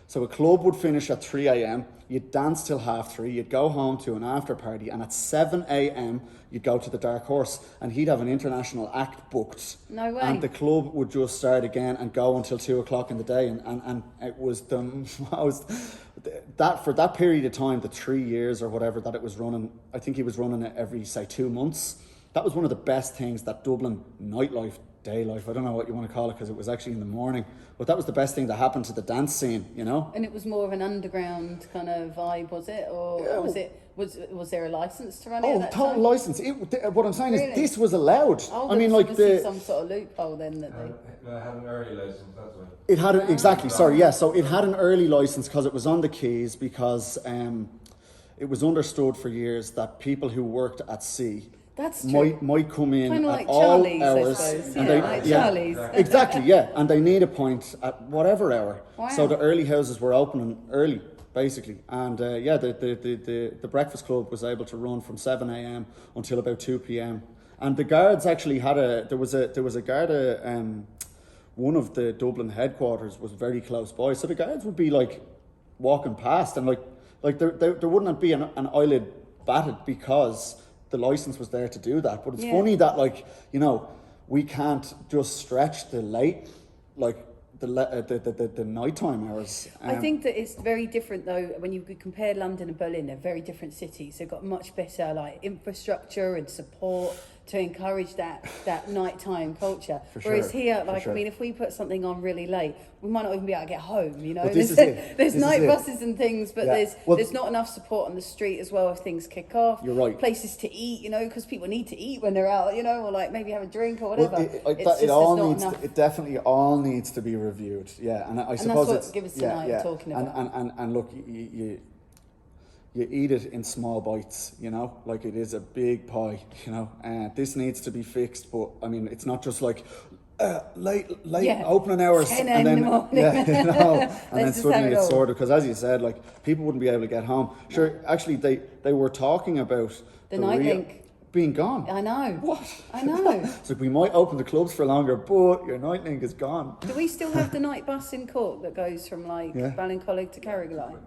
So a club would finish at 3 a.m, you'd dance till 3:30, you'd go home to an after party, and at 7 a.m, you'd go to the Dark Horse, and he'd have an international act booked. No way. And the club would just start again and go until 2 o'clock in the day, and it was the most, that for that period of time, the 3 years or whatever that it was running, I think he was running it every, say, 2 months. That was one of the best things that Dublin nightlife day life. I don't know what you want to call it because it was actually in the morning. But that was the best thing that happened to the dance scene, you know. And it was more of an underground kind of vibe, was it, or was there a license to run it? Oh, at that total time? license. What I'm saying Really? is this was allowed. Oh, I mean, there was like obviously some sort of loophole then that they. It had an early license, that's why. it had exactly. Sorry, yeah. So it had an early license because it was on the quays because it was understood for years that people who worked at sea. That's true. Might come in Kind of at like all Charlie's, hours, I suppose. and Yeah, like Charlie's. exactly, yeah, and they need a point at whatever hour. Wow. So the early houses were opening early, basically, and the breakfast club was able to run from 7 a.m. until about 2 p.m. And the guards actually had there was a guard. One of the Dublin headquarters was very close by, so the guards would be like walking past, and like there wouldn't be an eyelid batted because the license was there to do that. But it's funny that, like, you know, we can't just stretch the late, like the nighttime hours. I think that it's very different though when you compare London and Berlin. They're very different cities. They've got much better like infrastructure and support to encourage that nighttime culture. Whereas here, like, I mean, if we put something on really late, we might not even be able to get home, you know. But this is it. There's This night is it. buses and things, but Yeah. there's not enough support on the street as well if things kick off. You're right. Places to eat, you know, because people need to eat when they're out, you know, or like maybe have a drink or whatever. It definitely all needs to be reviewed. Yeah, and I suppose that's it's what Give Us Tonight are talking about. And look, you eat it in small bites, you know, like it is a big pie, you know, and this needs to be fixed. But I mean, it's not just like late opening hours 10 and then in the morning. you know, and then Let's just suddenly have it it's all. sorted, because as you said, like, people wouldn't be able to get home. Sure, actually they were talking about The night link. being gone. I know. What? I know. It's like we might open the clubs for longer, but your night link is gone. Do we still have the night bus in Cork that goes from like Ballincollig to Carrigaline?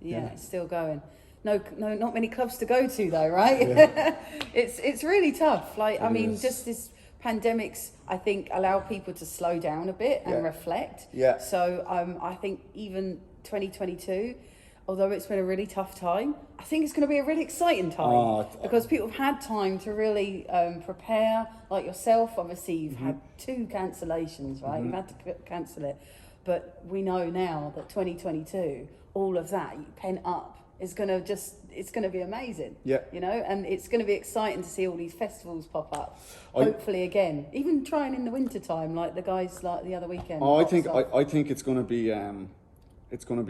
Yeah, it's still going. No, not many clubs to go to though, right? Yeah. It's really tough. Like, I mean, is. just this pandemics, I think, allow people to slow down a bit and reflect. Yeah. So I think even 2022, although it's been a really tough time, I think it's going to be a really exciting time because people have had time to really prepare. Like yourself, obviously, you've had 2 cancellations, right? You've had to cancel it. But we know now that 2022, all of that pent up, is going to it's going to be amazing. Yeah. You know, and it's going to be exciting to see all these festivals pop up. Hopefully again, even trying in the winter time, like the guys like the other weekend. I think it's going to be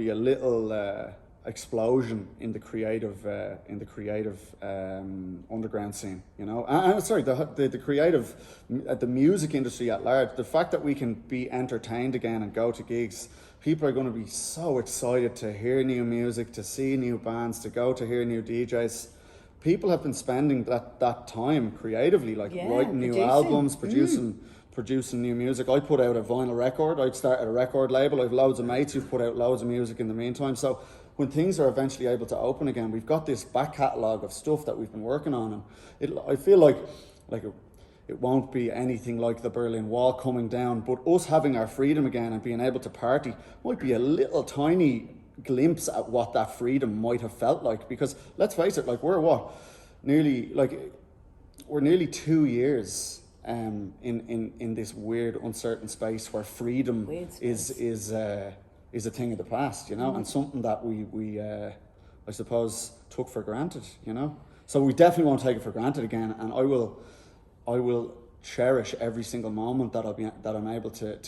a little explosion in the creative underground scene, you know. And sorry, the creative, the music industry at large. The fact that we can be entertained again and go to gigs. People are going to be so excited to hear new music, to see new bands, to go to hear new DJs. People have been spending that time creatively, like writing new albums, producing new music. I put out a vinyl record. I've started a record label. I've loads of mates who've put out loads of music in the meantime. So when things are eventually able to open again, we've got this back catalogue of stuff that we've been working on, and I feel like it won't be anything like the Berlin Wall coming down, but us having our freedom again and being able to party might be a little tiny glimpse at what that freedom might have felt like. Because let's face it, like we're nearly 2 years in this weird, uncertain space where freedom is a thing of the past, you know, and something that we I suppose took for granted, you know. So we definitely won't take it for granted again, and I will cherish every single moment that I'm able to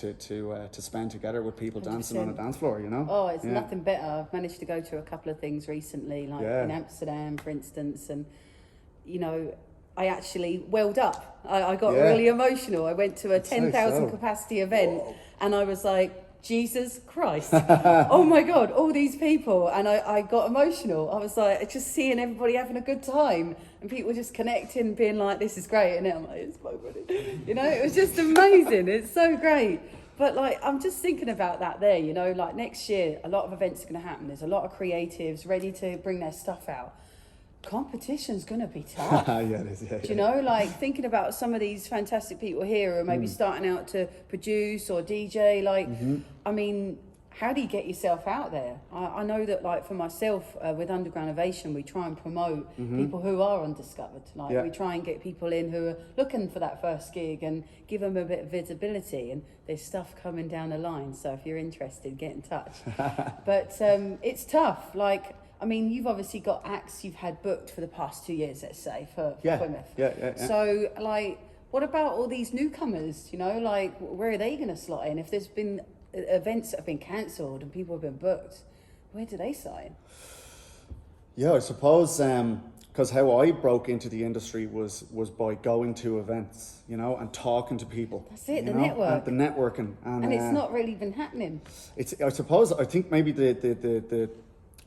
spend together with people 100%. Dancing on a dance floor, you know. Oh, it's nothing better. I've managed to go to a couple of things recently, like in Amsterdam, for instance, and you know, I actually welled up. I got really emotional. I went to a 10,000 capacity event, and I was like, Jesus Christ, oh my God, all these people. And I got emotional. I was like, just seeing everybody having a good time and people just connecting, being like, this is great. And I'm like, it's my body. You know, it was just amazing. It's so great. But like, I'm just thinking about that there, you know, like next year, a lot of events are going to happen. There's a lot of creatives ready to bring their stuff out. Competition's going to be tough. Do you know, like thinking about some of these fantastic people here who are maybe starting out to produce or DJ, like, I mean, how do you get yourself out there? I know that, like, for myself, with Underground Ovation, we try and promote people who are undiscovered. Like, we try and get people in who are looking for that first gig and give them a bit of visibility. And there's stuff coming down the line. So if you're interested, get in touch. But it's tough. Like, I mean, you've obviously got acts you've had booked for the past 2 years, let's say, for Fuinneamh. Yeah. So, like, what about all these newcomers? You know, like, where are they going to slot in? If there's been events that have been cancelled and people have been booked, where do they sign? Yeah, I suppose because how I broke into the industry was by going to events, you know, and talking to people. That's it, the network. and the networking, And it's not really been happening. I think maybe the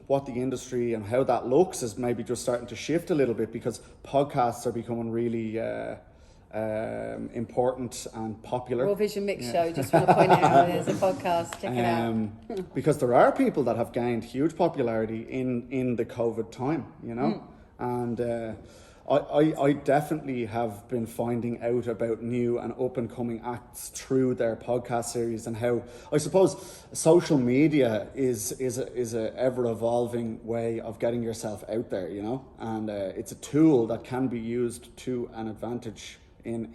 what the industry and how that looks is maybe just starting to shift a little bit, because podcasts are becoming really important and popular. Ovation Mix Show, just want to point it out, there's a podcast, check it out. Because there are people that have gained huge popularity in the COVID time, you know, and I definitely have been finding out about new and up and coming acts through their podcast series, and how I suppose social media is a ever evolving way of getting yourself out there, you know, and it's a tool that can be used to an advantage in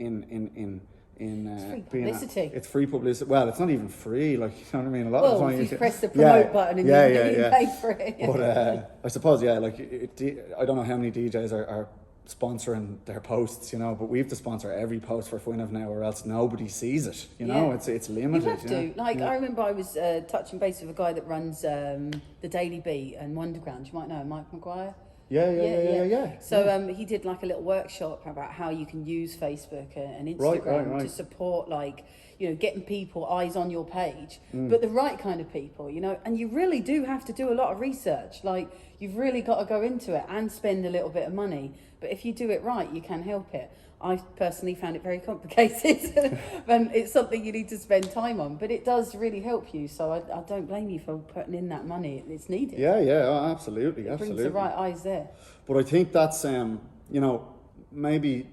It's free publicity. It's free publicity. Well, it's not even free, like, you know what I mean? A lot of the time you press the promote button and you pay for it. But I suppose, like, I don't know how many DJs are sponsoring their posts, you know, but we have to sponsor every post for Fuinneamh now, or else nobody sees it, you know. It's limited. You have to. Like, I remember I was touching base with a guy that runs the Daily Beat and Wonderground. You might know him, Mike McGuire. Yeah. So he did like a little workshop about how you can use Facebook and Instagram right. to support, like, you know, getting people eyes on your page, but the right kind of people, you know. And you really do have to do a lot of research. Like, you've really got to go into it and spend a little bit of money. But if you do it right, you can help it. I personally found it very complicated, and it's something you need to spend time on. But it does really help you, so I don't blame you for putting in that money. It's needed. Yeah, absolutely. It brings the right eyes there. But I think that's you know, maybe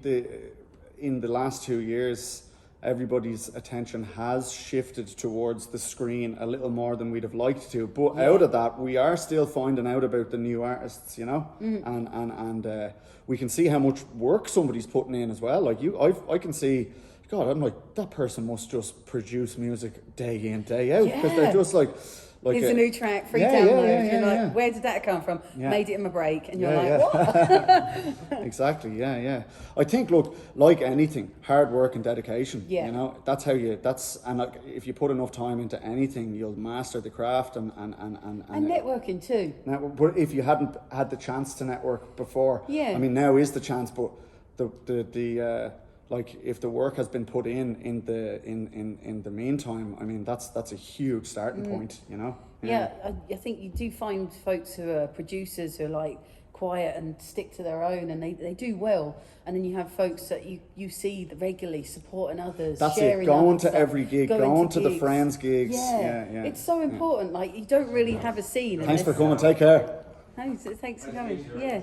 in the last 2 years, everybody's attention has shifted towards the screen a little more than we'd have liked to. But out of that, we are still finding out about the new artists, you know, and we can see how much work somebody's putting in as well. Like, I can see, God, I'm like, that person must just produce music day in, day out, because they're just like here's a new track, free download. You're like, where did that come from? Made it in my break, and you're like, what? Exactly. Yeah. I think, look, like anything, hard work and dedication. You know, that's how and like, if you put enough time into anything, you'll master the craft and networking too. But if you hadn't had the chance to network before, I mean, now is the chance. But the like, if the work has been put in the meantime, I mean, that's a huge starting point, you know. I think you do find folks who are producers who are like quiet and stick to their own, and they do well. And then you have folks that you see regularly supporting others. That's sharing it. Going to every gig, going to the friends gigs. Yeah. It's so important. Like, you don't really have a scene. Thanks for coming. Take care. Thanks for coming. Yeah.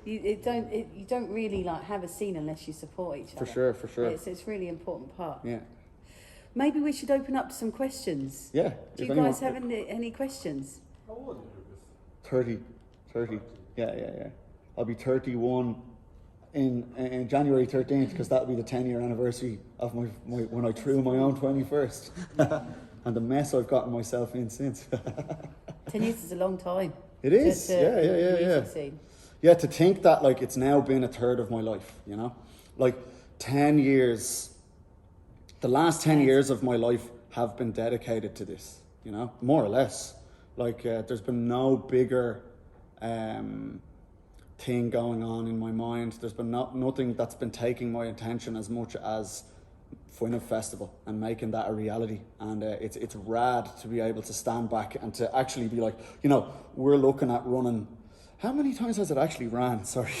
You don't really like have a scene unless you support each other. For sure. It's really important part. Yeah. Maybe we should open up to some questions. Yeah. Do you guys have any questions? How old are you? 30. Yeah. I'll be 31 in January 13th, because that'll be the 10-year anniversary of my when I threw my own 21st. And the mess I've gotten myself in since. 10 years is a long time. It is. Yeah. Yeah, to think that, like, it's now been a third of my life, you know? Like, 10 years, the last 10 years of my life have been dedicated to this, you know? More or less. Like, there's been no bigger thing going on in my mind. There's been nothing that's been taking my attention as much as Fuinneamh Festival and making that a reality. And it's rad to be able to stand back and to actually be like, you know, we're looking at running... How many times has it actually ran? Sorry.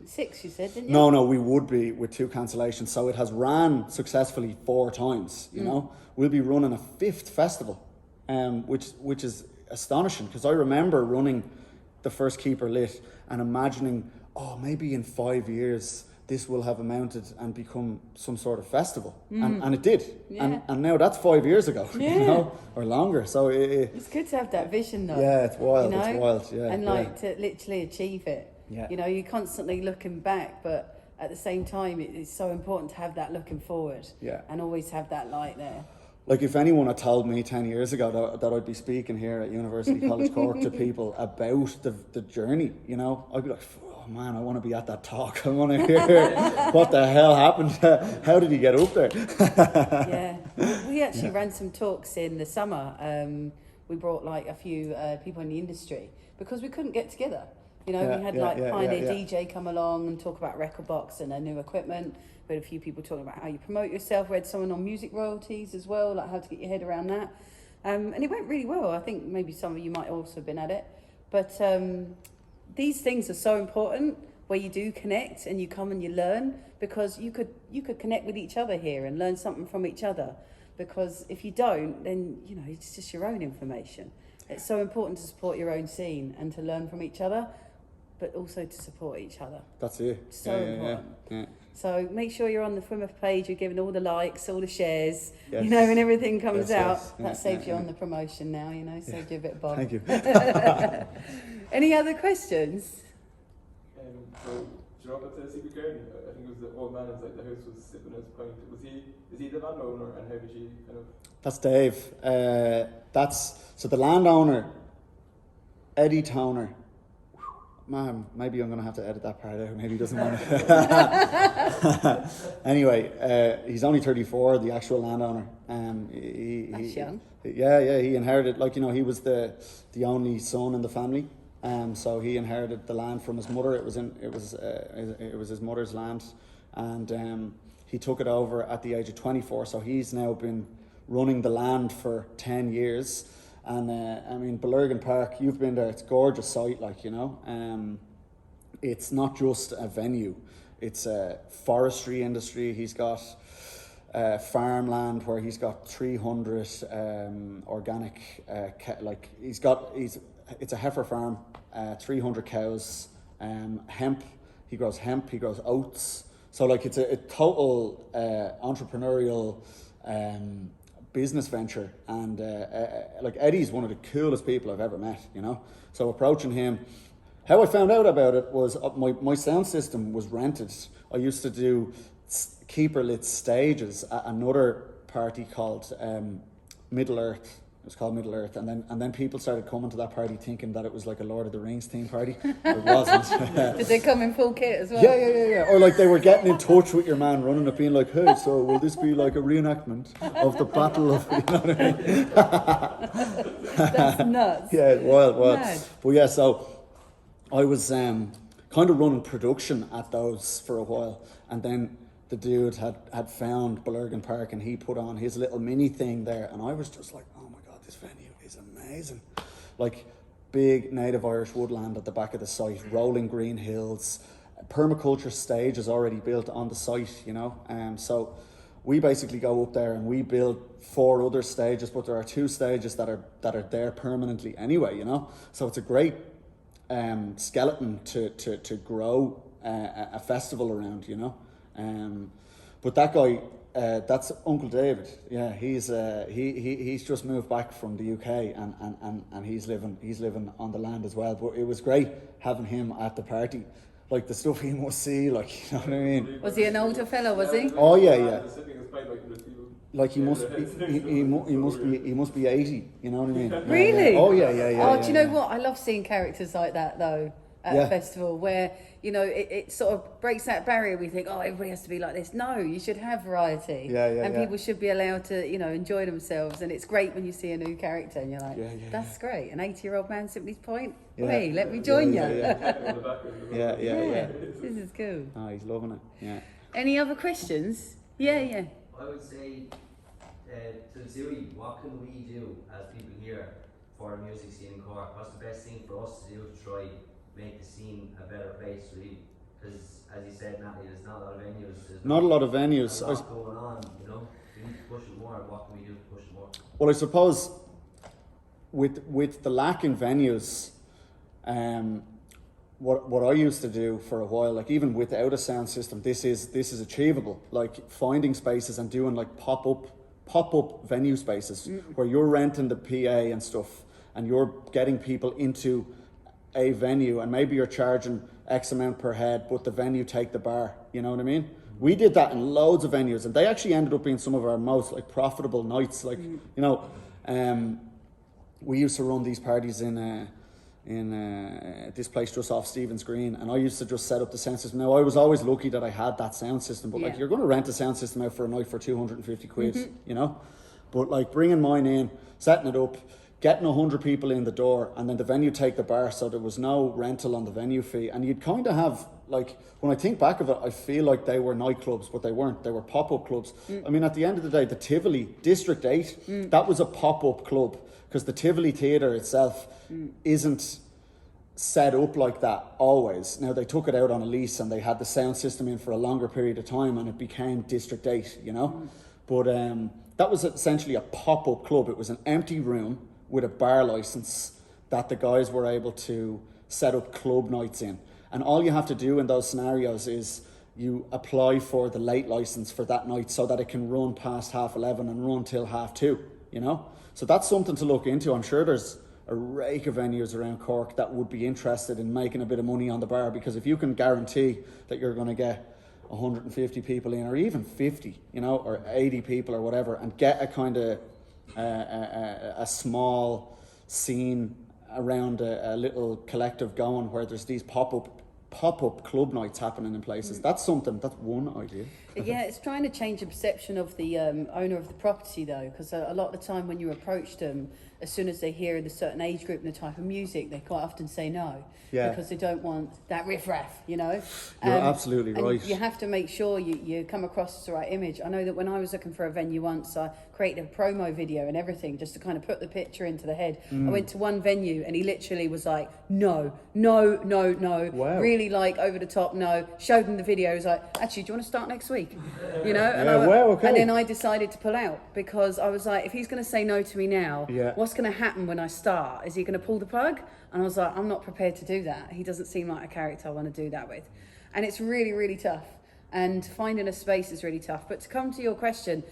6, you said, didn't you? No, we would be with 2 cancellations. So it has ran successfully 4 times, you know. We'll be running a 5th festival, which is astonishing, because I remember running the first Keeper Lit and imagining, maybe in 5 years this will have amounted and become some sort of festival. And it did. Yeah. And now that's 5 years ago, Yeah. you know, or longer. So It's good to have that vision though. yeah, it's wild. You know? It's wild. Yeah. And yeah. like to literally achieve it. Yeah. You know, you're constantly looking back, but at the same time, it's so important to have that looking forward. Yeah. And always have that light there. Like if anyone had told me 10 years ago that I'd be speaking here at University College Cork to people about the journey, you know, I'd be like, oh man, I want to be at that talk. I want to hear what the hell happened. How did he get up there? Yeah. We actually ran some talks in the summer. We brought like a few people in the industry because we couldn't get together. You know, we had Pioneer DJ come along and talk about Record Box and their new equipment. We had a few people talking about how you promote yourself. We had someone on music royalties as well, like how to get your head around that. And it went really well. I think maybe some of you might also have been at it. But these things are so important where you do connect and you come and you learn, because you could connect with each other here and learn something from each other. Because if you don't, then, you know, it's just your own information. It's so important to support your own scene and to learn from each other, but also to support each other. That's it. So important. Yeah. So make sure you're on the Fuinneamh page, you're giving all the likes, all the shares, Yes. you know, when everything comes Yes, out. yes. That saves you on the promotion now, you know, saves you a bit of bob. Thank you. Any other questions? So, do you know about the secret garden? I think it was the old man inside the house was sipping his pint. Is he the landowner, and how did he kind of... That's Dave. So the landowner, Eddie Toner. Man, maybe I'm going to have to edit that part out. Maybe he doesn't want to. Anyway, he's only 34, the actual landowner. That's young. Yeah, he inherited, like, you know, he was the only son in the family. So he inherited the land from his mother. It was his mother's land, and he took it over at the age of 24. So he's now been running the land for 10 years. And I mean, Belurgan Park, you've been there, it's a gorgeous site, like, you know. It's not just a venue, it's a forestry industry. He's got farmland where he's got 300 organic, it's a heifer farm, 300 cows, hemp, he grows oats. So like it's a total entrepreneurial business venture, and like Eddie's one of the coolest people I've ever met, you know. So approaching him, how I found out about it was my sound system was rented. I used to do keeper lit stages at another party called Middle Earth. It was called Middle Earth, and then people started coming to that party thinking that it was like a Lord of the Rings theme party. It wasn't. Did they come in full kit as well? Yeah. Or like they were getting in touch with your man running it, being like, "Hey, so will this be like a reenactment of the Battle of?" You know what I mean? That's nuts. Yeah, wild. Mad. But yeah, so I was kind of running production at those for a while, and then the dude had found Belurgan Park, and he put on his little mini thing there, and I was just like, oh my god, this venue is amazing. Like big native Irish woodland at the back of the site, rolling green hills, permaculture stage is already built on the site, you know. So we basically go up there and we build 4 other stages, but there are 2 stages that are there permanently anyway, you know. So it's a great skeleton to grow a festival around, you know. But that guy, that's Uncle David. Yeah, he's just moved back from the UK, and he's living on the land as well. But it was great having him at the party. Like the stuff he must see, like, you know what I mean. Was he an older fellow? Was he? Oh yeah. Like he must be 80. You know what I mean? Really? Yeah. Oh yeah. Oh, do you know what? I love seeing characters like that though at a festival where, you know, it sort of breaks that barrier. We think, oh, everybody has to be like this. No, you should have variety. And people should be allowed to, you know, enjoy themselves. And it's great when you see a new character and you're like, that's great. An 80-year-old man, Simply's Point. Hey, let me join you. Yeah. This is cool. Oh, he's loving it. Yeah. Any other questions? Yeah. I would say to Zooey, what can we do as people here for the music scene in Cork? What's the best thing for us to do to try make the scene a better place, really? Because as you said, Natalie, there's not a lot of venues. There's not a lot of venues. A lot going on, you know. We need to push it more. What can we do to push it more? Well, I suppose with the lack in venues, what I used to do for a while, like even without a sound system, this is achievable. Like finding spaces and doing like pop up venue spaces where you're renting the PA and stuff, and you're getting people into a venue, and maybe you're charging X amount per head, but the venue take the bar. You know what I mean? We did that in loads of venues, and they actually ended up being some of our most like profitable nights. Like we used to run these parties in this place just off Stephen's Green, and I used to just set up the sound system. Now I was always lucky that I had that sound system, but like you're going to rent a sound system out for a night for 250 quid, you know. But like bringing mine in, setting it up, getting 100 people in the door, and then the venue take the bar, so there was no rental on the venue fee, and you'd kind of have like, when I think back of it, I feel like they were nightclubs, but they weren't. They were pop-up clubs. I mean, at the end of the day, the Tivoli District 8, that was a pop-up club, because the Tivoli Theatre itself isn't set up like that always. Now, they took it out on a lease and they had the sound system in for a longer period of time, and it became District 8, you know. But that was essentially a pop-up club. It was an empty room with a bar license that the guys were able to set up club nights in. And all you have to do in those scenarios is you apply for the late license for that night so that it can run past 11:30 and run till 2:30, you know. So that's something to look into. I'm sure there's a rake of venues around Cork that would be interested in making a bit of money on the bar, because if you can guarantee that you're going to get 150 people in, or even 50, you know, or 80 people or whatever, and get a kind of a small scene around a little collective going where there's these pop-up club nights happening in places, that's one idea. Yeah, it's trying to change the perception of the owner of the property, though, because a lot of the time when you approach them, as soon as they hear the certain age group and the type of music, they quite often say no, because they don't want that riff-raff, you know. You're absolutely right. You have to make sure you come across as the right image. I know that when I was looking for a venue once, I created a promo video and everything just to kind of put the picture into the head. I went to one venue and he literally was like, no, Wow. really like over the top, no. Showed him the video, he was like, actually, do you want to start next week? You know? And and then I decided to pull out, because I was like, if he's going to say no to me now, what's going to happen when I start? Is he going to pull the plug? And I was like, I'm not prepared to do that. He doesn't seem like a character I want to do that with. And it's really, really tough. And finding a space is really tough. But to come to your question,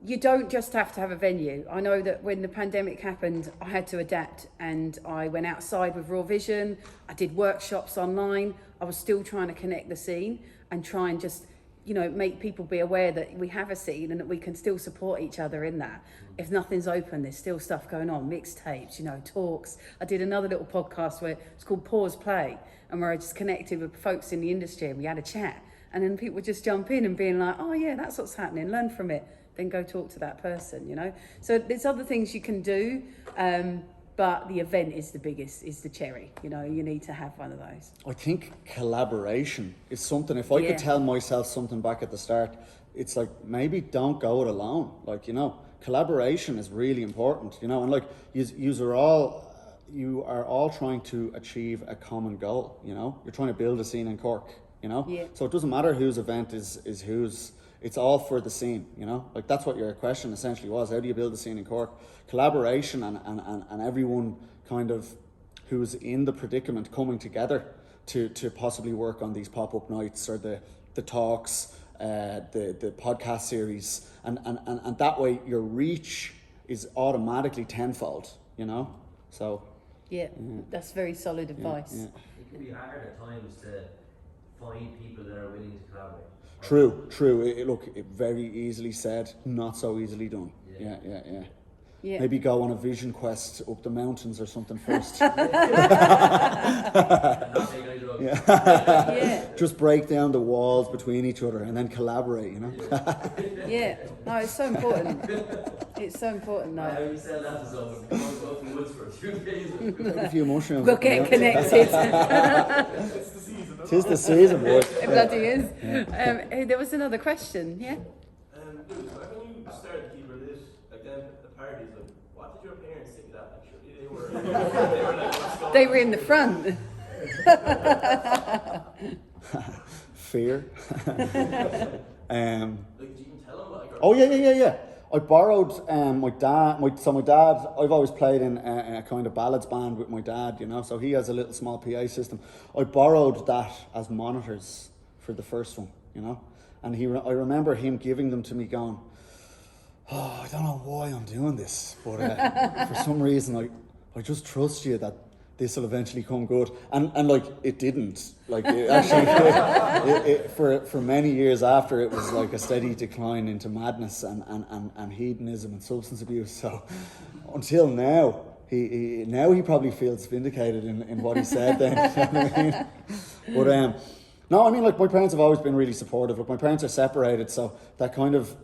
you don't just have to have a venue. I know that when the pandemic happened, I had to adapt, and I went outside with Raw Vision. I did workshops online. I was still trying to connect the scene and try and just, you know, make people be aware that we have a scene and that we can still support each other in that. If nothing's open, there's still stuff going on, mixtapes, you know, talks. I did another little podcast where it's called Pause Play, and where I just connected with folks in the industry and we had a chat. And then people would just jump in and being like, oh yeah, that's what's happening, learn from it. Then go talk to that person, you know. So there's other things you can do, but the event is the biggest, is the cherry. You know, you need to have one of those. I think collaboration is something. If I could tell myself something back at the start, it's like, maybe don't go it alone. Like, you know, collaboration is really important. You know, and like you are all trying to achieve a common goal. You know, you're trying to build a scene in Cork. You know, so it doesn't matter whose event is whose. It's all for the scene, you know? Like, that's what your question essentially was. How do you build a scene in Cork? Collaboration and everyone kind of who's in the predicament coming together to possibly work on these pop-up nights, or the talks, the podcast series. And that way your reach is automatically tenfold, you know? So... Yeah, that's very solid advice. It can be hard at times to find people that are willing to collaborate. True. It very easily said, not so easily done. Yeah. Maybe go on a vision quest up the mountains or something first. Just break down the walls between each other and then collaborate, you know? No, it's so important. It's so important, though. How you sell that to someone? Go to the woods for a few days. A few mushrooms. We'll get connected. Tis the season, boy. It bloody is. There was another question, yeah? When you started Keep Religious, like then at the parties, like, what did your parents think of that? Like, surely they were like, what's going on? They were in the front. Fear. Like, did you even tell them? Like, Oh, yeah. I borrowed my dad. My dad. I've always played in a kind of ballads band with my dad, you know. So he has a little small PA system. I borrowed that as monitors for the first one, you know. And I remember him giving them to me, going, "Oh, I don't know why I'm doing this, but for some reason I just trust you that this will eventually come good." And like, it didn't. Like, it actually, for many years after, it was like a steady decline into madness and hedonism and substance abuse. So until now, he probably feels vindicated in what he said then. You know what I mean? But no, I mean, like, my parents have always been really supportive. Like, my parents are separated, so that kind of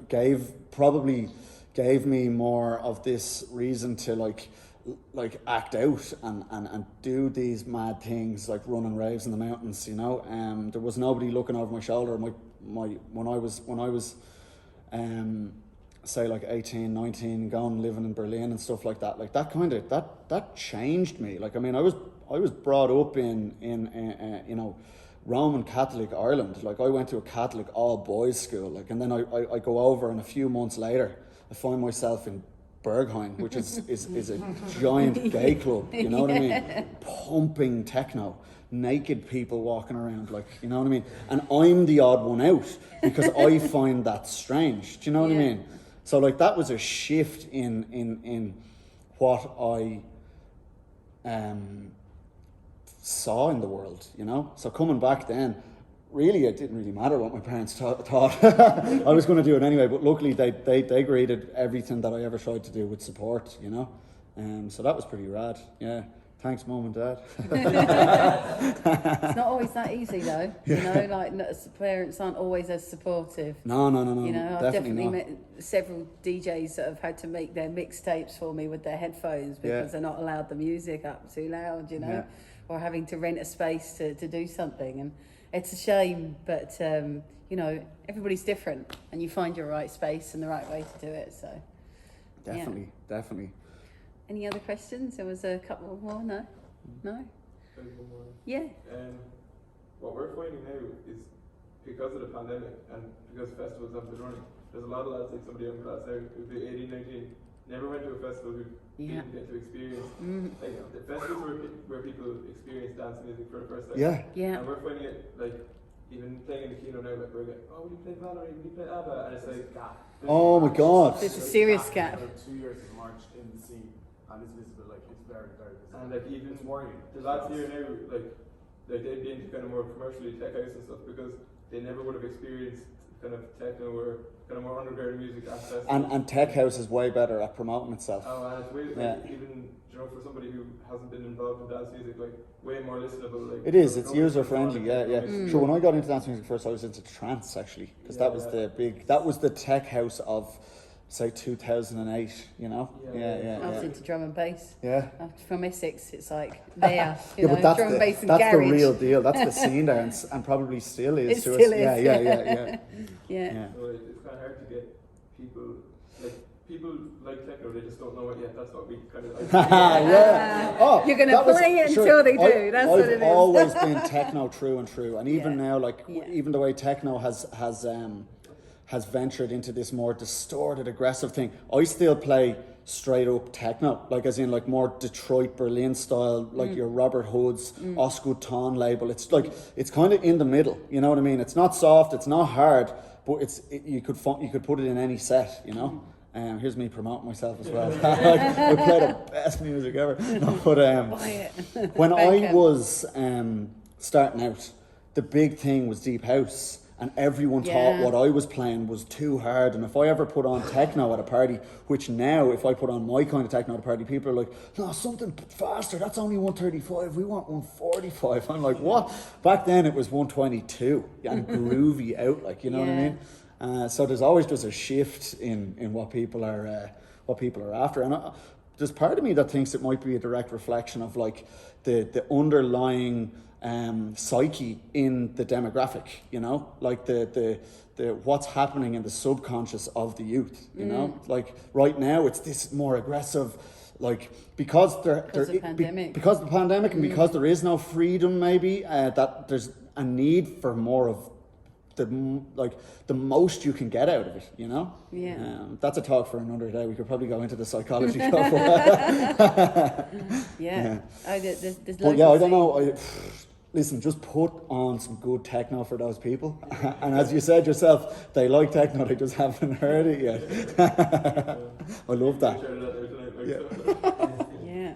probably gave me more of this reason to like act out and do these mad things, like running raves in the mountains, you know. There was nobody looking over my shoulder. When I was say like 18, 19, going living in Berlin and stuff like that, that changed me. Like, I mean, I was brought up in you know, Roman Catholic Ireland. Like, I went to a Catholic all boys school, like, and then I go over, and a few months later I find myself in Berghain, which is a giant gay club, you know what I mean? Pumping techno, naked people walking around, like, you know what I mean? And I'm the odd one out because I find that strange. Do you know what I mean? So like, that was a shift in what I saw in the world, you know? So coming back then, really, it didn't really matter what my parents thought. I was going to do it anyway, but luckily they greeted everything that I ever tried to do with support, you know. So that was pretty rad. Yeah, thanks, Mum and Dad. It's not always that easy though. You know, like, parents aren't always as supportive. No. You know, I've definitely not. met several DJs that have had to make their mixtapes for me with their headphones because they're not allowed the music up too loud, you know, or having to rent a space to do something. And it's a shame, but you know, everybody's different, and you find your right space and the right way to do it. So, Definitely. Any other questions? There was a couple more. No. There's one more. Yeah. What we're finding now is, because of the pandemic and because festivals haven't been running, there's a lot of lads, like somebody in class there who'd be 18, 19, never went to a festival, who didn't get to experience. Like, the festivals where people experience dance music for the first time. Yeah. And we're finding it, like, even playing in the keynote now, like, we're like, oh, will you play Valerie, will you play ABBA? And it's like, oh my God. There's a serious gap. 2 years of March in the scene, and it's visible, like, it's very, very visible. and like, even It's worrying. the lads here now, like they'd be into kind of more commercially tech house and stuff, because they never would have experienced kind of techno or kind of more underground music access. And tech house is way better at promoting itself. Oh, and it's way, like, even, you know, for somebody who hasn't been involved in dance music, like, way more listenable. Like, It is. It's user friendly. Yeah. Sure. When I got into dance music first, I was into trance, actually, because that was the tech house of, say, 2008. You know. I was into drum and bass. Yeah. I'm from Essex. It's like there. But that's drum and bass and that's garage. the real deal. That's the scene there, and probably still is. It to still us. is. Yeah. So it's kind of hard to get people like techno. They just don't know it yet. That's what we kind of. Yeah. Oh, You're gonna play it until they do. That's what it is. I've always been techno true and true, and even now, like, even the way techno has ventured into this more distorted, aggressive thing, I still play straight up techno, like, as in, like, more Detroit, Berlin style, like your Robert Hood's Osgood Ton label. It's like, it's kind of in the middle, you know what I mean? It's not soft, it's not hard, but you could put it in any set, you know. Here's me promoting myself as well. I play the best music ever. No, but when I was starting out, the big thing was deep house. And everyone thought what I was playing was too hard. And if I ever put on techno at a party, which now, if I put on my kind of techno at a party, people are like, no, something faster, that's only 135, we want 145. I'm like, what? Back then it was 122 and groovy out, like, you know what I mean? So there's always just a shift in what people are after. And there's part of me that thinks it might be a direct reflection of, like, the underlying psyche in the demographic, you know, like the what's happening in the subconscious of the youth, you know, like right now it's this more aggressive, like, because of the pandemic and because there is no freedom, maybe that there's a need for more of the most you can get out of it, you know. Yeah. That's a talk for another day. We could probably go into the psychology of Yeah. Oh, there's but yeah, I don't know. Listen, just put on some good techno for those people. And as you said yourself, they like techno, they just haven't heard it yet. I love that. Yeah.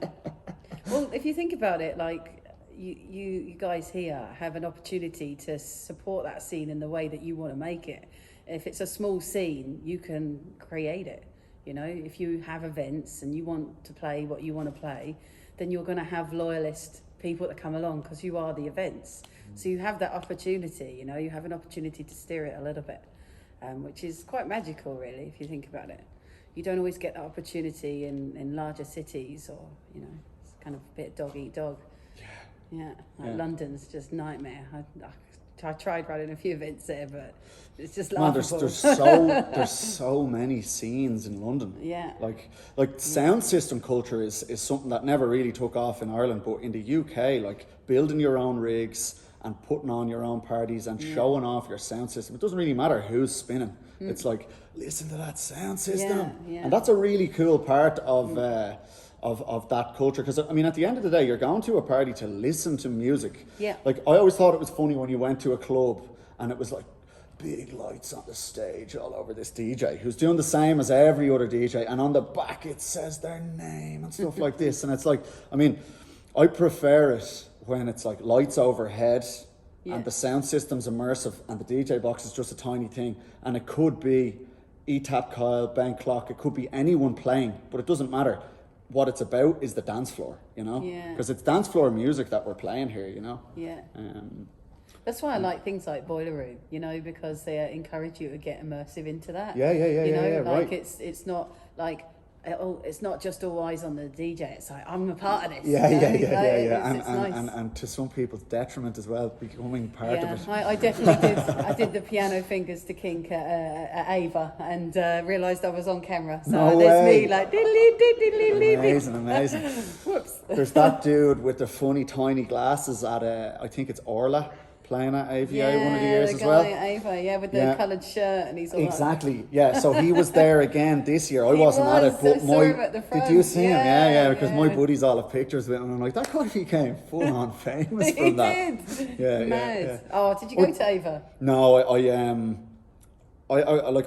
Well, if you think about it, like you guys here have an opportunity to support that scene in the way that you want to make it. If it's a small scene, you can create it. You know, if you have events and you want to play what you want to play, then you're going to have loyalist people that come along because you are the events. So you have that opportunity, you know, you have an opportunity to steer it a little bit, which is quite magical, really, if you think about it. You don't always get that opportunity in larger cities, or, you know, it's kind of a bit dog eat dog. Yeah. Like London's just nightmare. I tried running a few events there, but it's just laughable. There's so many scenes in London. Yeah. Like sound system culture is something that never really took off in Ireland, but in the UK, like building your own rigs and putting on your own parties and showing off your sound system. It doesn't really matter who's spinning. It's like, listen to that sound system. Yeah. And that's a really cool part of that culture, because I mean, at the end of the day, you're going to a party to listen to music. Yeah. Like, I always thought it was funny when you went to a club and it was like big lights on the stage all over this DJ who's doing the same as every other DJ, and on the back it says their name and stuff like this. And it's like, I mean, I prefer it when it's like lights overhead and the sound system's immersive and the DJ box is just a tiny thing, and it could be E-Tap Kyle, Ben Clock, it could be anyone playing, but it doesn't matter. What it's about is the dance floor, you know? Yeah. Because it's dance floor music that we're playing here, you know? Yeah. That's why I like things like Boiler Room, you know, because they encourage you to get immersive into that. Yeah, you know, right. like it's not like it's not just all eyes on the DJ. It's like, I'm a part of this. Yeah. It's nice. And to some people's detriment as well, becoming part of it. I definitely did. I did the piano fingers to Kink at Ava, and realised I was on camera. So No there's way. me like diddly. Amazing. Whoops. There's that dude with the funny tiny glasses at I think it's Orla, playing at AVA one of the years as well. The guy at Ava, with the coloured shirt, and he's all Exactly, yeah. So he was there again this year. I He wasn't at it, was. but I saw him at the front. did you see him? Yeah, because my yeah. buddies all have pictures with him, and I'm like, that guy became full on famous He from that. did. Yeah, Mad. yeah. Oh, did you go to Ava? No, I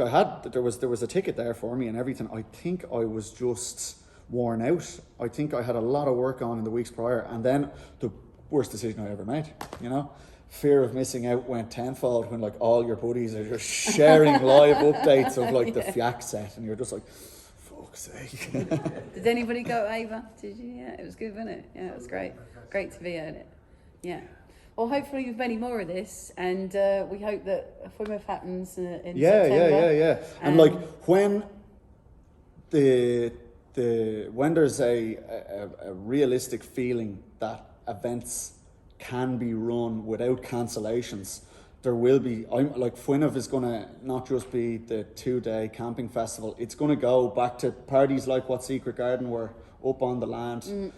had there was a ticket there for me and everything. I think I was just worn out. I think I had a lot of work on in the weeks prior, and then the worst decision I ever made, you know. Fear of missing out went tenfold when like all your buddies are just sharing live updates of like the FIAC set, and you're just like, fuck's sake. Did anybody go to Ava? Did you? Yeah, it was good, wasn't it? Yeah, it was great. Great to be at it. Yeah. Well, hopefully we've many more of this, and we hope that Fuinneamh happens in September. Yeah. And like when when there's a realistic feeling that events can be run without cancellations, there will be. I'm like, Fuinneamh is going to not just be the 2-day camping festival. It's going to go back to parties like what Secret Garden were up on the land.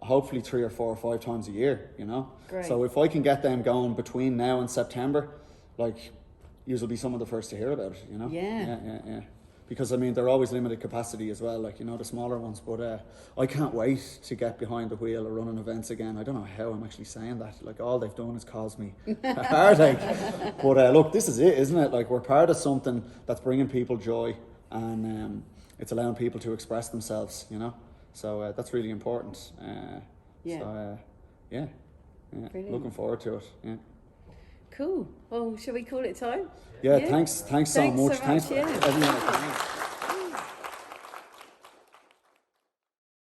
Hopefully 3 or 4 or 5 times a year, you know. Great. So if I can get them going between now and September, like, you will be some of the first to hear about it, you know. Yeah. Because I mean, they're always limited capacity as well, like, you know, the smaller ones. But I can't wait to get behind the wheel of running events again. I don't know how I'm actually saying that. Like, all they've done is cause me a heartache. But look, this is it, isn't it? Like, we're part of something that's bringing people joy, and it's allowing people to express themselves, you know. So that's really important. Brilliant. Looking forward to it. Yeah. Cool. Well, shall we call it time? Yeah. Thanks so much. Thanks Thanks for everyone.